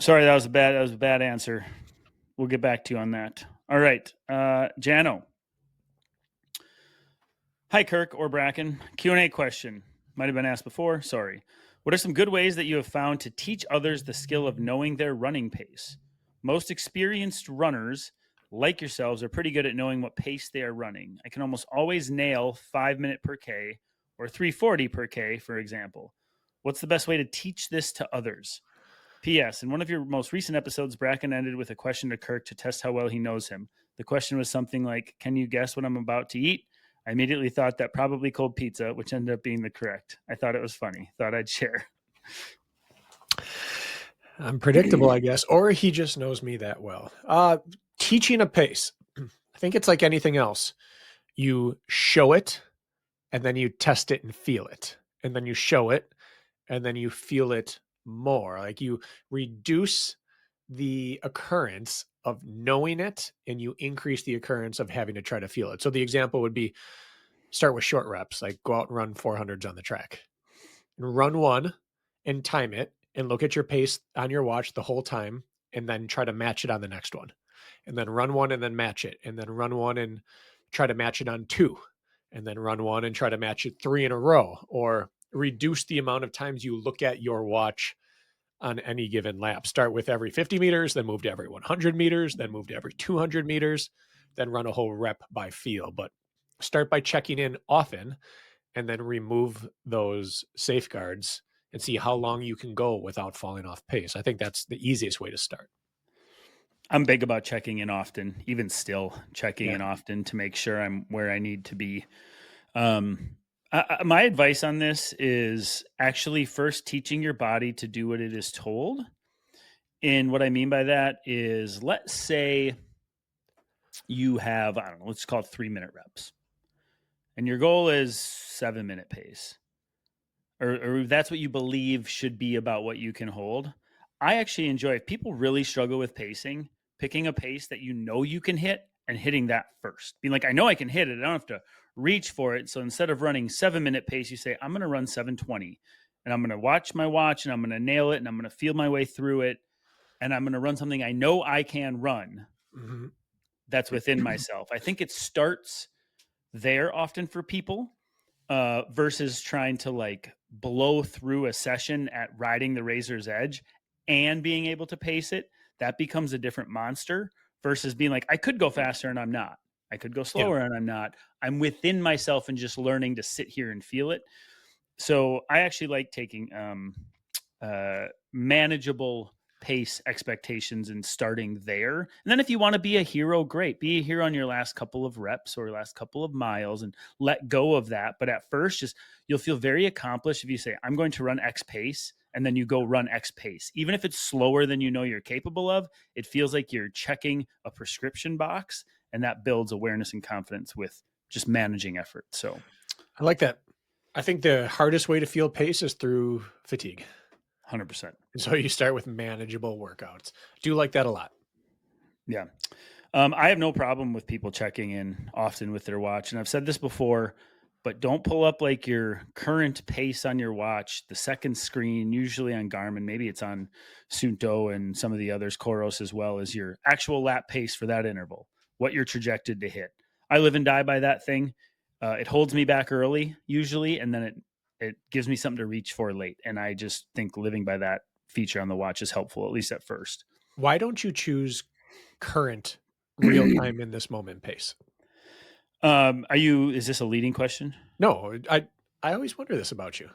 Sorry, that was a bad answer. We'll get back to you on that. All right, Jano. Hi, Kirk or Brakken. Q&A question. Might have been asked before. Sorry. What are some good ways that you have found to teach others the skill of knowing their running pace? Most experienced runners, like yourselves, are pretty good at knowing what pace they are running. I can almost always nail 5 minute per K or 340 per K, for example. What's the best way to teach this to others? P.S. In one of your most recent episodes, Brakken ended with a question to Kirk to test how well he knows him. The question was something like, can you guess what I'm about to eat? I immediately thought that probably cold pizza, which ended up being the correct. I thought it was funny. Thought I'd share. I'm predictable, I guess. Or he just knows me that well. Teaching a pace. I think it's like anything else. You show it, and then you test it and feel it. And then you show it, and then you feel it more. Like you reduce the occurrence of knowing it, and you increase the occurrence of having to try to feel it. So the example would be start with short reps, like go out and run 400s on the track and run one and time it and look at your pace on your watch the whole time and then try to match it on the next one. And then run one and then match it. And then run one and try to match it on two. And then run one and try to match it 3 in a row, or reduce the amount of times you look at your watch on any given lap. Start with every 50 meters, then move to every 100 meters, then move to every 200 meters, then run a whole rep by feel. But start by checking in often and then remove those safeguards and see how long you can go without falling off pace. I think that's the easiest way to start. I'm big about checking in often, even still checking Yeah. in often to make sure I'm where I need to be. My advice on this is actually first teaching your body to do what it is told. And what I mean by that is, let's say you have, I don't know, let's call it 3-minute reps, and your goal is 7-minute pace, or that's what you believe should be about what you can hold. I actually enjoy, if people really struggle with pacing, picking a pace that you know you can hit and hitting that first. Being like, I know I can hit it. I don't have to reach for it. So instead of running 7-minute pace, you say, I'm going to run 7:20, and I'm going to watch my watch, and I'm going to nail it, and I'm going to feel my way through it. And I'm going to run something I know I can run that's within myself. I think it starts there often for people, versus trying to like blow through a session at riding the razor's edge and being able to pace it. That becomes a different monster versus being like, I could go faster and I'm not. I could go Yeah. slower and I'm not. I'm within myself and just learning to sit here and feel it. So I actually like taking manageable pace expectations and starting there. And then if you want to be a hero, great. Be a hero on your last couple of reps or last couple of miles and let go of that. But at first, just you'll feel very accomplished if you say, I'm going to run X pace, and then you go run X pace. Even if it's slower than you know you're capable of, it feels like you're checking a prescription box, and that builds awareness and confidence with just managing effort. So I like that. I think the hardest way to feel pace is through fatigue. 100%. And so you start with manageable workouts. Do like that a lot. Yeah. I have no problem with people checking in often with their watch. And I've said this before, but don't pull up like your current pace on your watch, the second screen, usually on Garmin. Maybe it's on Sunto and some of the others, Koros, as well as your actual lap pace for that interval, what you're trajected to hit. I live and die by that thing. It holds me back early usually, and then it gives me something to reach for late. And I just think living by that feature on the watch is helpful, at least at first. Why don't you choose current real time in this moment pace? Is this a leading question? No, I always wonder this about you.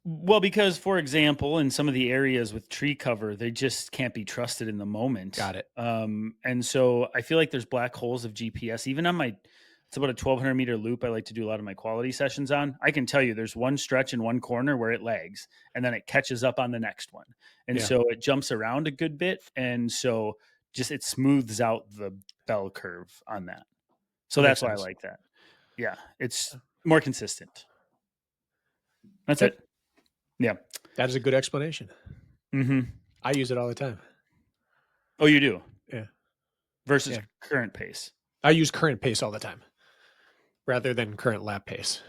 Well, because for example, in some of the areas with tree cover, they just can't be trusted in the moment. Got it. And so I feel like there's black holes of GPS. Even on it's about a 1,200-meter loop I like to do a lot of my quality sessions on. I can tell you there's one stretch in one corner where it lags, and then it catches up on the next one. And so it jumps around a good bit. And so just it smooths out the bell curve on that. So that's why I like that. Yeah, it's more consistent. That's it. Yeah. That is a good explanation. Mm-hmm. I use it all the time. Oh, you do? Yeah. Versus current pace. I use current pace all the time rather than current lap pace.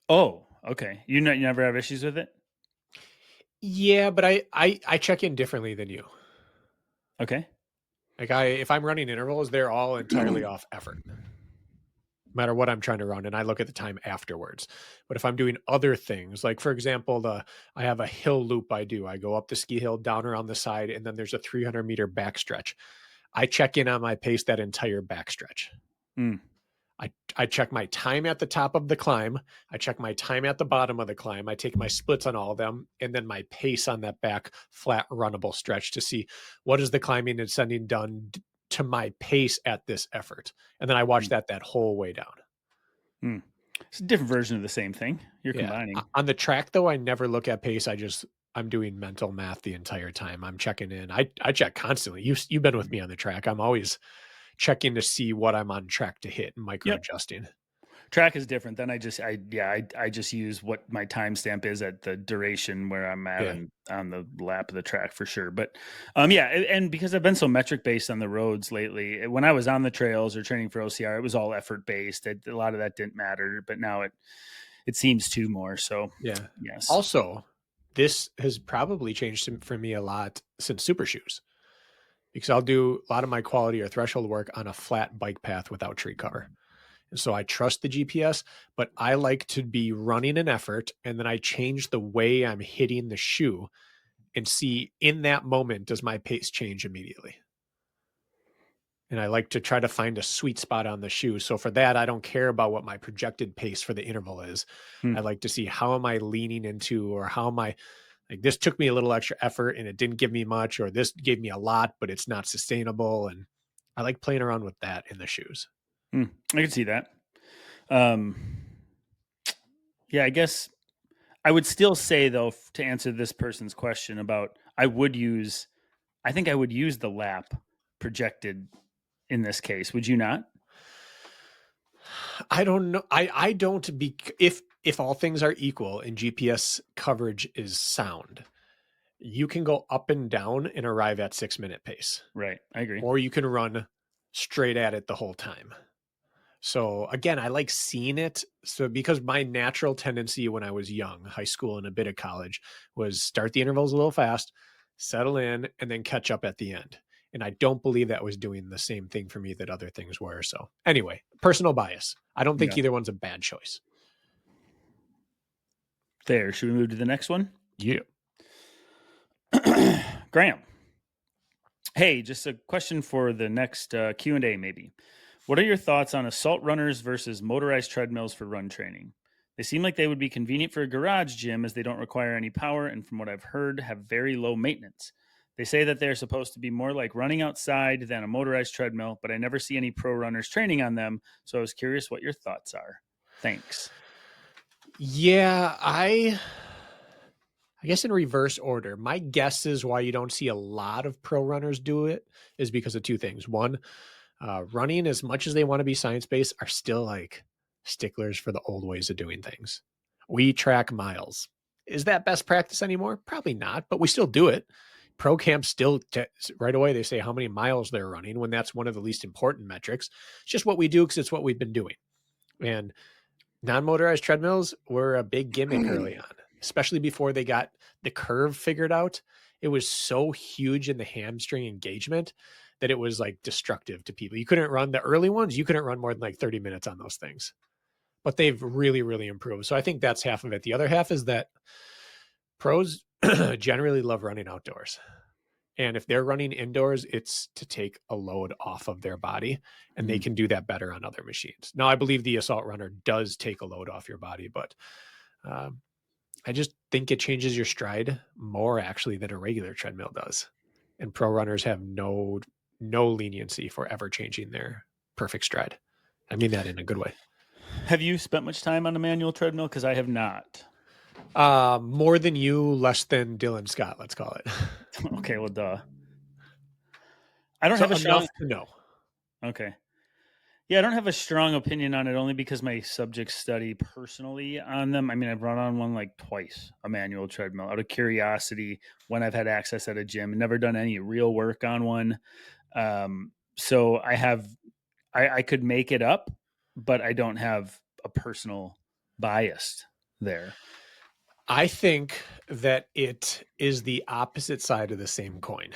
Oh, okay. You never have issues with it? Yeah, but I check in differently than you. Okay. Like if I'm running intervals, they're all entirely off effort. No matter what I'm trying to run, and I look at the time afterwards. But if I'm doing other things, like for example, I have a hill loop I do. I go up the ski hill, down around the side, and then there's a 300-meter backstretch. I check in on my pace that entire backstretch. I check my time at the top of the climb. I check my time at the bottom of the climb. I take my splits on all of them, and then my pace on that back flat runnable stretch to see what is the climbing and ascending done to my pace at this effort. And then I watch that whole way down. It's a different version of the same thing. You're combining. On the track, though, I never look at pace. I'm doing mental math the entire time. I'm checking in. I check constantly. You've been with me on the track. I'm always checking to see what I'm on track to hit and micro adjusting. Track is different. Then I just use what my timestamp is at the duration where I'm at Yeah. and on the lap of the track for sure. But yeah, and because I've been so metric based on the roads lately, when I was on the trails or training for OCR, it was all effort based. A lot of that didn't matter, but now it seems to more. So Yeah. yes. Also, this has probably changed for me a lot since super shoes because I'll do a lot of my quality or threshold work on a flat bike path without tree cover. And so I trust the GPS, but I like to be running an effort and then I change the way I'm hitting the shoe and see in that moment, does my pace change immediately? And I like to try to find a sweet spot on the shoe. So for that, I don't care about what my projected pace for the interval is. Hmm. I like to see how am I leaning into, or how am I like, this took me a little extra effort and it didn't give me much, or this gave me a lot, but it's not sustainable. And I like playing around with that in the shoes. Hmm. I can see that. Um, yeah, I guess I would still say though, to answer this person's question about, I think I would use the lap projected in this case. Would you not? I don't know. I don't be if all things are equal and GPS coverage is sound, you can go up and down and arrive at 6 minute pace, Right. I agree. or you can run straight at it the whole time. So again, I like seeing it. So because my natural tendency when I was young, high school and a bit of college, was start the intervals a little fast, settle in, and then catch up at the end. And I don't believe that was doing the same thing for me that other things were. So anyway, personal bias. I don't think Yeah. either one's a bad choice. There. Should we move to the next one? Yeah. Graham. Hey, just a question for the next Q&A maybe. What are your thoughts on assault runners versus motorized treadmills for run training? They seem like they would be convenient for a garage gym as they don't require any power and from what I've heard have very low maintenance. They say that they're supposed to be more like running outside than a motorized treadmill, but I never see any pro runners training on them, so I was curious what your thoughts are. Thanks. Yeah, I guess in reverse order, my guess is why you don't see a lot of pro runners do it is because of two things. One, running, as much as they want to be science based, are still like sticklers for the old ways of doing things. We track miles. Is that best practice anymore? Probably not, but we still do it. Pro camps still right away they say how many miles they're running when that's one of the least important metrics. It's just what we do because it's what we've been doing. And non-motorized treadmills were a big gimmick early on, especially before they got the curve figured out. It was so huge in the hamstring engagement that it was like destructive to people. You couldn't run the early ones. You couldn't run more than like 30 minutes on those things, but they've really, really improved. So I think that's half of it. The other half is that pros generally love running outdoors. And if they're running indoors, it's to take a load off of their body, and they Mm. can do that better on other machines. Now, I believe the assault runner does take a load off your body, but um, I just think it changes your stride more actually than a regular treadmill does. And pro runners have no leniency for ever changing their perfect stride. I mean that in a good way. Have you spent much time on a manual treadmill? Because I have not. More than you, less than Dylan Scott, let's call it. Okay, well, duh. I don't So have a enough strong. to know. Okay. Yeah, I don't have a strong opinion on it only because my subjects study personally on them. I mean, I've run on one like twice, a manual treadmill, out of curiosity when I've had access at a gym and never done any real work on one. So I could make it up, but I don't have a personal bias there. I think that it is the opposite side of the same coin.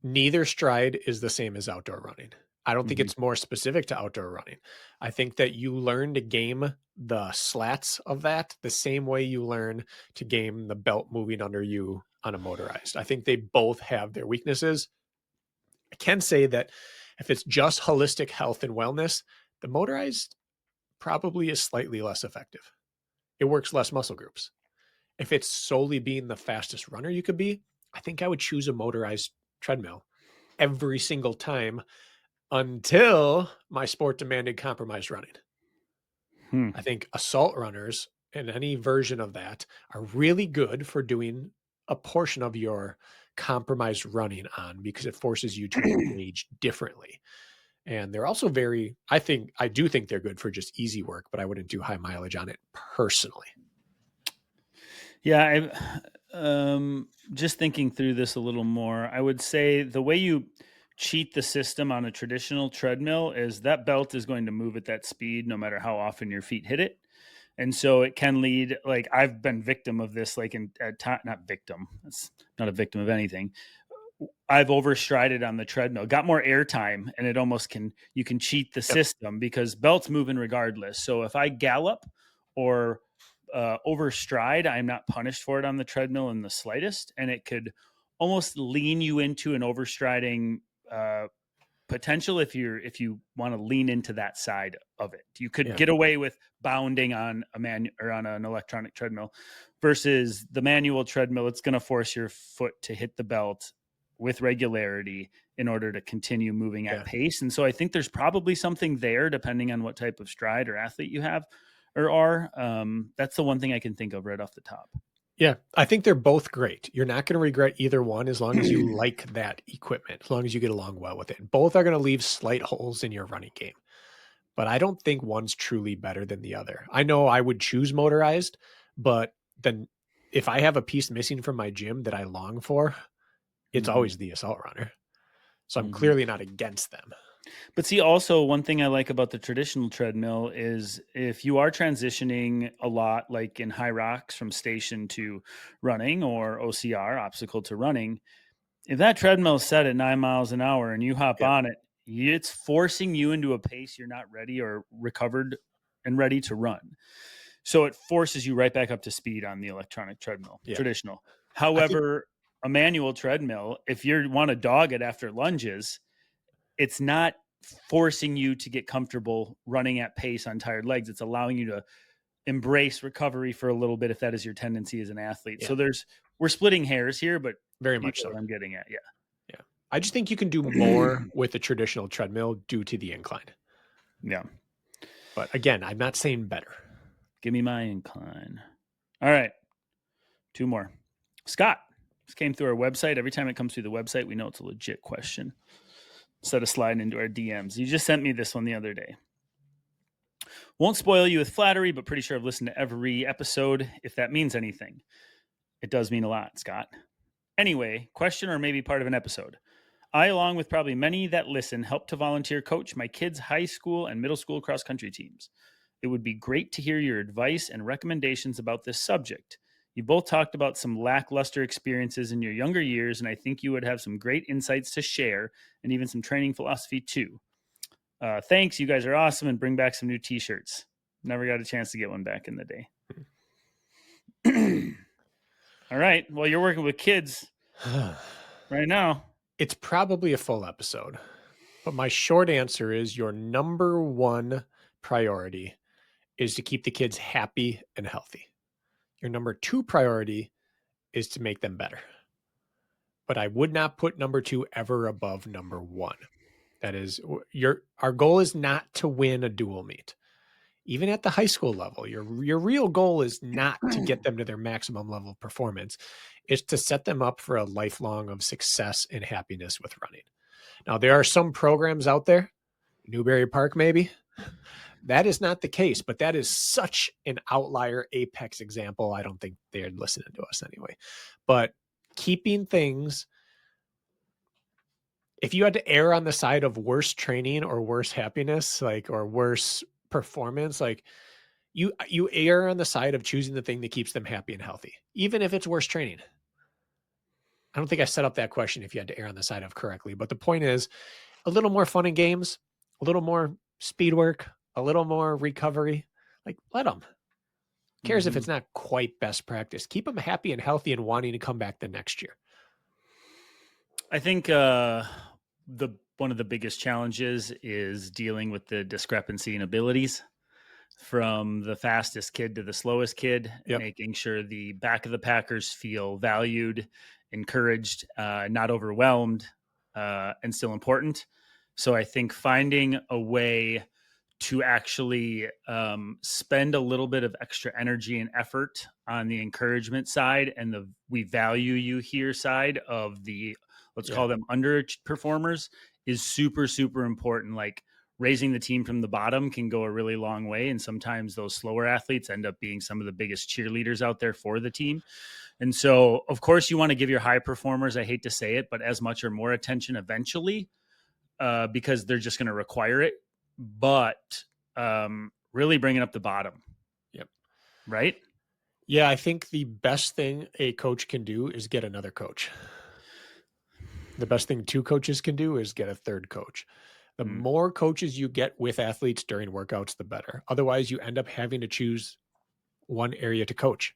Neither stride is the same as outdoor running. I don't think Mhm. it's more specific to outdoor running. I think that you learn to game the slats of that the same way you learn to game the belt moving under you on a motorized. I think they both have their weaknesses. I can say that if it's just holistic health and wellness, the motorized probably is slightly less effective. It works less muscle groups. If it's solely being the fastest runner you could be, I think I would choose a motorized treadmill every single time until my sport demanded compromised running. Hmm. I think assault runners and any version of that are really good for doing a portion of your compromised running on because it forces you to engage differently. And they're also I do think they're good for just easy work, but I wouldn't do high mileage on it personally. Yeah, just thinking through this a little more, I would say the way you cheat the system on a traditional treadmill is that belt is going to move at that speed no matter how often your feet hit it. And so it can lead, like I've been victim of this, like not victim, it's not a victim of anything. I've overstrided on the treadmill, got more airtime, and it almost you can cheat the Yep. system because belt's moving regardless. So if I gallop or overstride, I'm not punished for it on the treadmill in the slightest, and it could almost lean you into an overstriding potential if you want to lean into that side of it. You could Yeah. get away with bounding on on an electronic treadmill versus the manual treadmill. It's going to force your foot to hit the belt with regularity in order to continue moving at pace. And so I think there's probably something there depending on what type of stride or athlete you have or are. That's the one thing I can think of right off the top. Yeah, I think they're both great. You're not going to regret either one as long as you like that equipment, as long as you get along well with it. Both are going to leave slight holes in your running game, but I don't think one's truly better than the other. I know I would choose motorized, but then if I have a piece missing from my gym that I long for, it's always the assault runner. So I'm clearly not against them. But see, also one thing I like about the traditional treadmill is if you are transitioning a lot, like in high rocks from station to running or OCR, obstacle to running, if that treadmill is set at 9 miles an hour and you hop on it, it's forcing you into a pace you're not ready or recovered and ready to run. So it forces you right back up to speed on the electronic treadmill, traditional. However, a manual treadmill, if you want to dog it after lunges, it's not forcing you to get comfortable running at pace on tired legs. It's allowing you to embrace recovery for a little bit if that is your tendency as an athlete. Yeah. So we're splitting hairs here, but very much so. What I'm getting at. Yeah. I just think you can do more with a traditional treadmill due to the incline. Yeah. But again, I'm not saying better. Give me my incline. All right. 2 more. Scott, this came through our website. Every time it comes through the website, we know it's a legit question. Instead of sliding into our DMs. You just sent me this one the other day. Won't spoil you with flattery, but pretty sure I've listened to every episode, if that means anything. It does mean a lot, Scott. Anyway, question or maybe part of an episode. I, along with probably many that listen, help to volunteer coach my kids' high school and middle school cross country teams. It would be great to hear your advice and recommendations about this subject. You both talked about some lackluster experiences in your younger years, and I think you would have some great insights to share and even some training philosophy too. Thanks, you guys are awesome, and bring back some new t-shirts. Never got a chance to get one back in the day. All right, well, you're working with kids right now. It's probably a full episode, but my short answer is your number one priority is to keep the kids happy and healthy. Your number 2 priority is to make them better. But I would not put number 2 ever above number 1. That is our goal is not to win a dual meet. Even at the high school level, your real goal is not to get them to their maximum level of performance. It's to set them up for a lifelong of success and happiness with running. Now, there are some programs out there, Newberry Park maybe, that is not the case, but that is such an outlier apex example. I don't think they're listening to us anyway. But keeping things, if you had to err on the side of worse training or worse happiness, or worse performance, you err on the side of choosing the thing that keeps them happy and healthy, even if it's worse training. I don't think I set up that question if you had to err on the side of correctly, but the point is a little more fun in games, a little more speed work, a little more recovery. Let them. Cares if it's not quite best practice. Keep them happy and healthy and wanting to come back the next year. I think one of the biggest challenges is dealing with the discrepancy in abilities from the fastest kid to the slowest kid, making sure the back of the packers feel valued, encouraged, not overwhelmed, and still important. So I think finding a way to actually spend a little bit of extra energy and effort on the encouragement side and the we value you here side of the, let's call them underperformers, is super, super important. Like raising the team from the bottom can go a really long way. And sometimes those slower athletes end up being some of the biggest cheerleaders out there for the team. And so, of course, you want to give your high performers, I hate to say it, but as much or more attention eventually, because they're just going to require it. But really bringing up the bottom. Yep. Right? Yeah, I think the best thing a coach can do is get another coach. The best thing two coaches can do is get a third coach. The more coaches you get with athletes during workouts, the better. Otherwise, you end up having to choose one area to coach.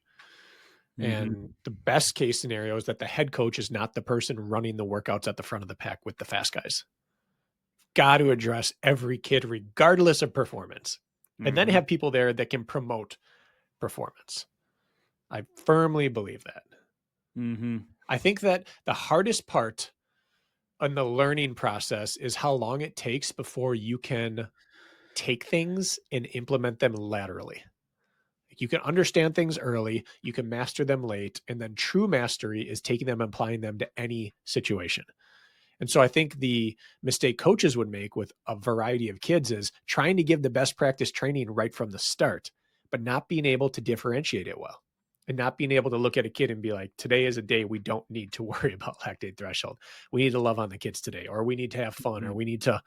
And the best case scenario is that the head coach is not the person running the workouts at the front of the pack with the fast guys. Got to address every kid, regardless of performance, and then have people there that can promote performance. I firmly believe that. I think that the hardest part in the learning process is how long it takes before you can take things and implement them laterally. You can understand things early, you can master them late, and then true mastery is taking them and applying them to any situation. And so I think the mistake coaches would make with a variety of kids is trying to give the best practice training right from the start, but not being able to differentiate it well and not being able to look at a kid and be like, today is a day we don't need to worry about lactate threshold. We need to love on the kids today, or we need to have fun, or we need to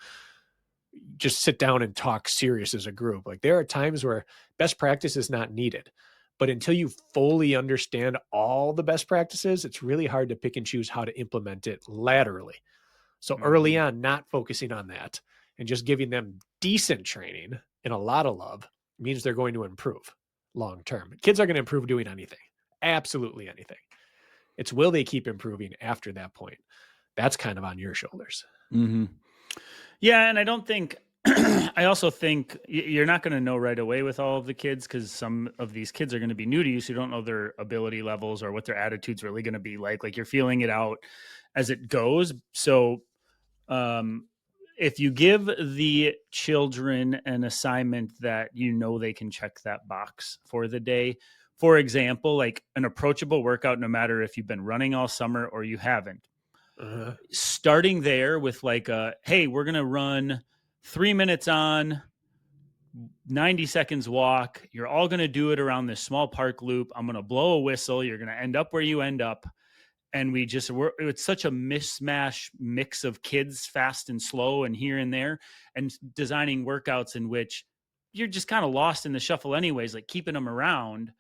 just sit down and talk serious as a group. Like there are times where best practice is not needed, but until you fully understand all the best practices, it's really hard to pick and choose how to implement it laterally. So early on, not focusing on that and just giving them decent training and a lot of love means they're going to improve long term. Kids are going to improve doing anything, absolutely anything. It's will they keep improving after that point? That's kind of on your shoulders. Yeah, and I don't think I also think you're not going to know right away with all of the kids because some of these kids are going to be new to you, so you don't know their ability levels or what their attitude's really going to be like. Like you're feeling it out as it goes. So if you give the children an assignment that you know they can check that box for the day, for example, like an approachable workout, no matter if you've been running all summer or you haven't, starting there with like hey, we're going to run 3 minutes on, 90 seconds walk. You're all going to do it around this small park loop. I'm going to blow a whistle. You're going to end up where you end up. And it's such a mishmash mix of kids, fast and slow and here and there, and designing workouts in which you're just kind of lost in the shuffle anyways, like keeping them around,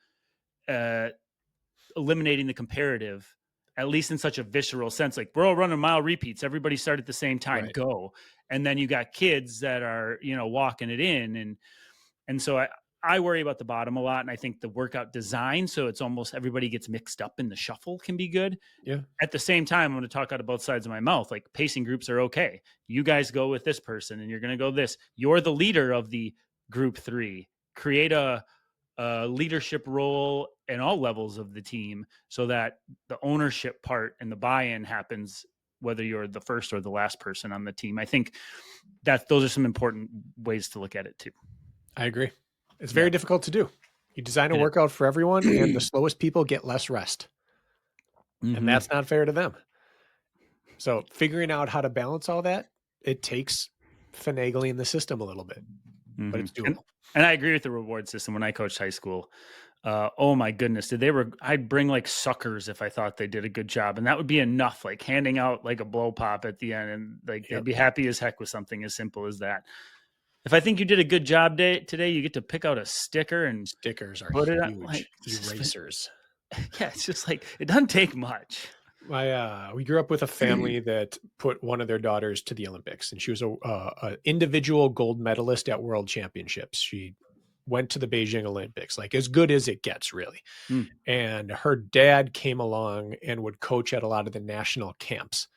eliminating the comparative, at least in such a visceral sense. Like we're all running mile repeats. Everybody start at the same time, right. Go. And then you got kids that are, walking it in. And so I worry about the bottom a lot. And I think the workout design, so it's almost everybody gets mixed up in the shuffle, can be good. Yeah. At the same time, I'm going to talk out of both sides of my mouth. Like pacing groups are okay. You guys go with this person and you're going to go this. You're the leader of the group 3. Create a leadership role in all levels of the team so that the ownership part and the buy-in happens whether you're the first or the last person on the team. I think that those are some important ways to look at it too. I agree. It's very difficult to do. You design a workout for everyone and the slowest people get less rest. And that's not fair to them. So figuring out how to balance all that, it takes finagling the system a little bit, but it's doable. And I agree with the reward system. When I coached high school, oh my goodness, I'd bring like suckers if I thought they did a good job. And that would be enough, like handing out like a blow pop at the end. And like, they'd be happy as heck with something as simple as that. If I think you did a good job today, you get to pick out a sticker and stickers are put huge it on, like, erasers. Yeah, it's just like it doesn't take much. We grew up with a family that put one of their daughters to the Olympics, and she was a individual gold medalist at World Championships. She went to the Beijing Olympics, like as good as it gets, really. And her dad came along and would coach at a lot of the national camps,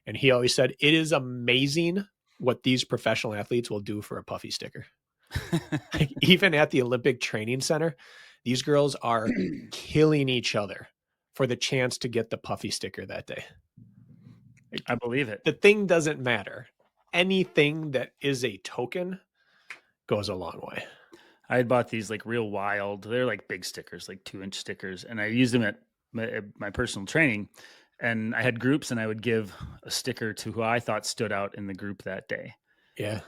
and he always said, "It is amazing what these professional athletes will do for a puffy sticker." Like, even at the Olympic Training Center, these girls are killing each other for the chance to get the puffy sticker that day. I believe it. The thing doesn't matter. Anything that is a token goes a long way. I had bought these like real wild, they're like big stickers, like 2-inch stickers. And I used them at my personal training. And I had groups, and I would give a sticker to who I thought stood out in the group that day. Yeah.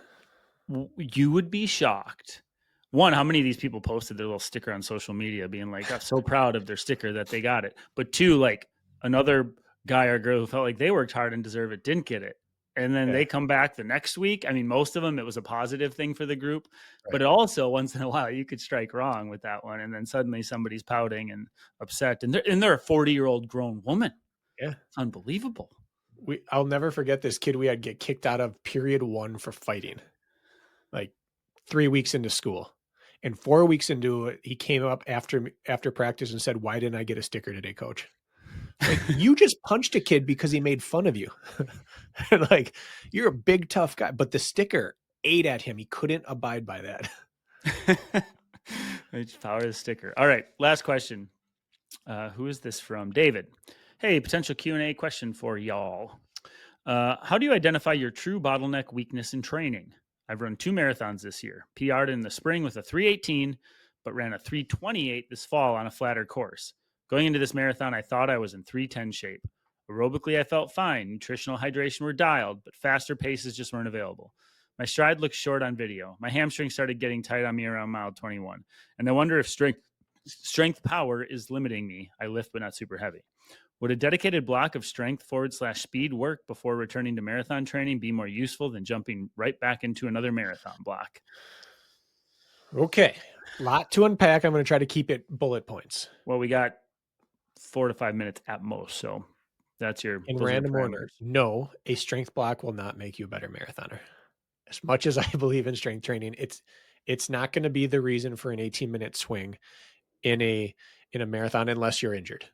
You would be shocked. One, how many of these people posted their little sticker on social media being like, I'm so proud of their sticker that they got it. But two, like another guy or girl who felt like they worked hard and deserve it didn't get it. And then Yeah. they come back the next week. I mean, most of them, it was a positive thing for the group, but Right. it also once in a while you could strike wrong with that one. And then suddenly somebody's pouting and upset. And they're a 40-year-old grown woman. Yeah. It's unbelievable. I'll never forget this kid we had get kicked out of period 1 for fighting, like 3 weeks into school. And 4 weeks into it, he came up after practice and said, "Why didn't I get a sticker today, coach?" Like, you just punched a kid because he made fun of you. Like, you're a big tough guy, but the sticker ate at him. He couldn't abide by that. Power of the sticker. All right, last question. Who is this from? David. Hey, potential Q&A question for y'all. How do you identify your true bottleneck weakness in training? I've run 2 marathons this year. PR'd in the spring with a 3:18, but ran a 3:28 this fall on a flatter course. Going into this marathon, I thought I was in 3:10 shape. Aerobically, I felt fine. Nutritional hydration were dialed, but faster paces just weren't available. My stride looked short on video. My hamstring started getting tight on me around mile 21. And I wonder if strength power is limiting me. I lift, but not super heavy. Would a dedicated block of strength /speed work before returning to marathon training be more useful than jumping right back into another marathon block? Okay. Lot to unpack. I'm going to try to keep it bullet points. Well, we got 4 to 5 minutes at most. So those are the Random order. parameters. No, a strength block will not make you a better marathoner. As much as I believe in strength training, it's not going to be the reason for an 18-minute swing in a marathon unless you're injured.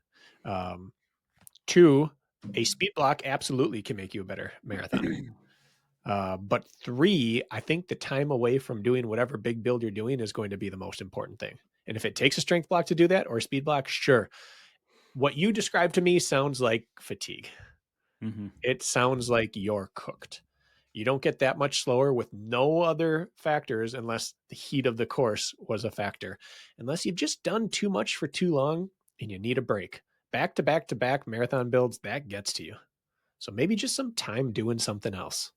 2, a speed block absolutely can make you a better marathoner. But 3, I think the time away from doing whatever big build you're doing is going to be the most important thing. And if it takes a strength block to do that or a speed block, sure. What you described to me sounds like fatigue. Mm-hmm. It sounds like you're cooked. You don't get that much slower with no other factors unless the heat of the course was a factor. Unless you've just done too much for too long and you need a break. Back to back to back marathon builds, that gets to you. So maybe just some time doing something else.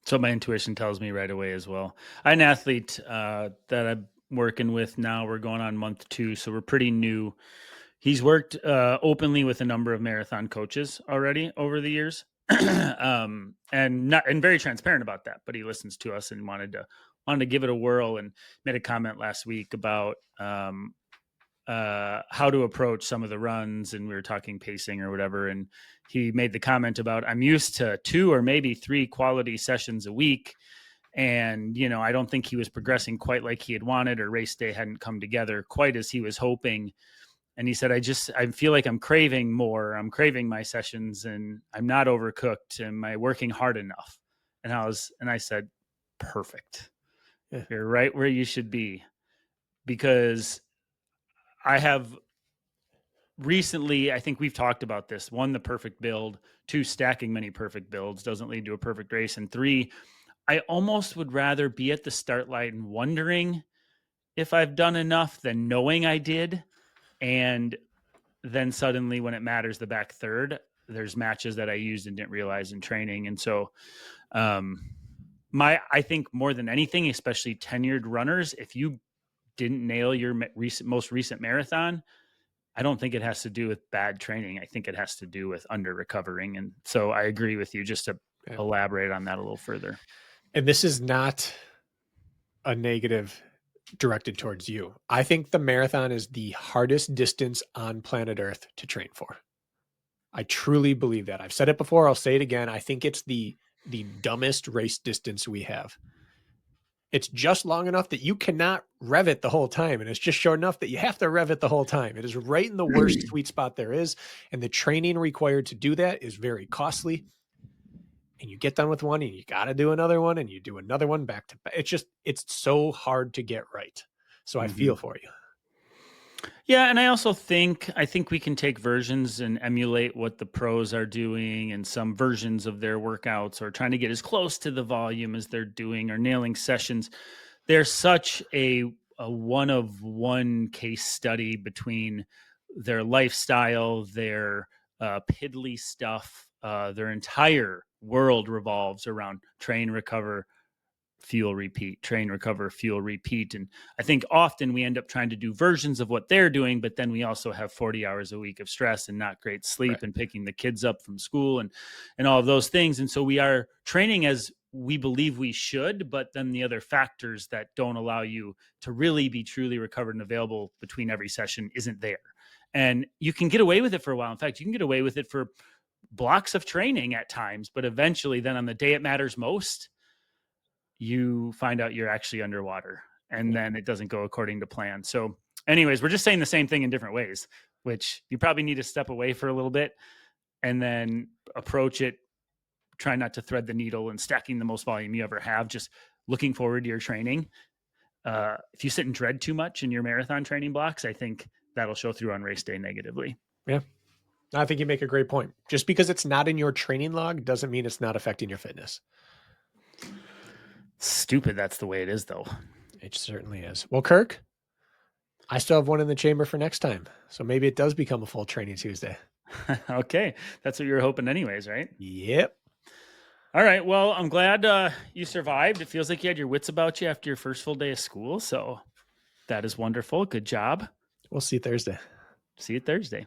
So my intuition tells me right away as well. I had an athlete that I'm working with now. We're going on month 2, so we're pretty new. He's worked openly with a number of marathon coaches already over the years, and very transparent about that. But he listens to us and wanted to give it a whirl, and made a comment last week about how to approach some of the runs, and we were talking pacing or whatever, and he made the comment about, I'm used to 2 or maybe 3 quality sessions a week, and I don't think he was progressing quite like he had wanted, or race day hadn't come together quite as he was hoping. And he said, I feel like I'm craving more. I'm craving my sessions, and I'm not overcooked. Am I working hard enough? And I said, perfect. Yeah. You're right where you should be, because I have recently, I think we've talked about this. 1, the perfect build. 2, stacking many perfect builds doesn't lead to a perfect race. And 3, I almost would rather be at the start line wondering if I've done enough than knowing I did. And then suddenly when it matters, the back third, there's matches that I used and didn't realize in training. And so I think more than anything, especially tenured runners, if you didn't nail your most recent marathon, I don't think it has to do with bad training. I think it has to do with under recovering. And so I agree with you, just to elaborate on that a little further. And this is not a negative directed towards you. I think the marathon is the hardest distance on planet Earth to train for. I truly believe that. I've said it before. I'll say it again. I think it's the dumbest race distance we have. It's just long enough that you cannot rev it the whole time. And it's just short enough that you have to rev it the whole time. It is right in the worst sweet spot there is. And the training required to do that is very costly. And you get done with one and you got to do another one and you do another one back to back. It's so hard to get right. So I feel for you. Yeah. And I think we can take versions and emulate what the pros are doing and some versions of their workouts, or trying to get as close to the volume as they're doing, or nailing sessions. There's such a one-of-one case study between their lifestyle, their piddly stuff. Their entire world revolves around train, recover, fuel, repeat, train, recover, fuel, repeat. And I think often we end up trying to do versions of what they're doing, but then we also have 40 hours a week of stress and not great sleep Right. and picking the kids up from school and all of those things. And so we are training as we believe we should, but then the other factors that don't allow you to really be truly recovered and available between every session isn't there. And you can get away with it for a while. In fact, you can get away with it for blocks of training at times, but eventually then on the day it matters most, you find out you're actually underwater and then it doesn't go according to plan. So anyways, we're just saying the same thing in different ways, which you probably need to step away for a little bit and then approach it. Try not to thread the needle and stacking the most volume you ever have, just looking forward to your training. If you sit and dread too much in your marathon training blocks, I think that'll show through on race day negatively. Yeah. I think you make a great point. Just because it's not in your training log doesn't mean it's not affecting your fitness. Stupid. That's the way it is, though. It certainly is. Well, Kirk, I still have one in the chamber for next time. So maybe it does become a full training Tuesday. Okay. That's what you were hoping anyways, right? Yep. All right. Well, I'm glad you survived. It feels like you had your wits about you after your first full day of school. So that is wonderful. Good job. We'll see you Thursday. See you Thursday.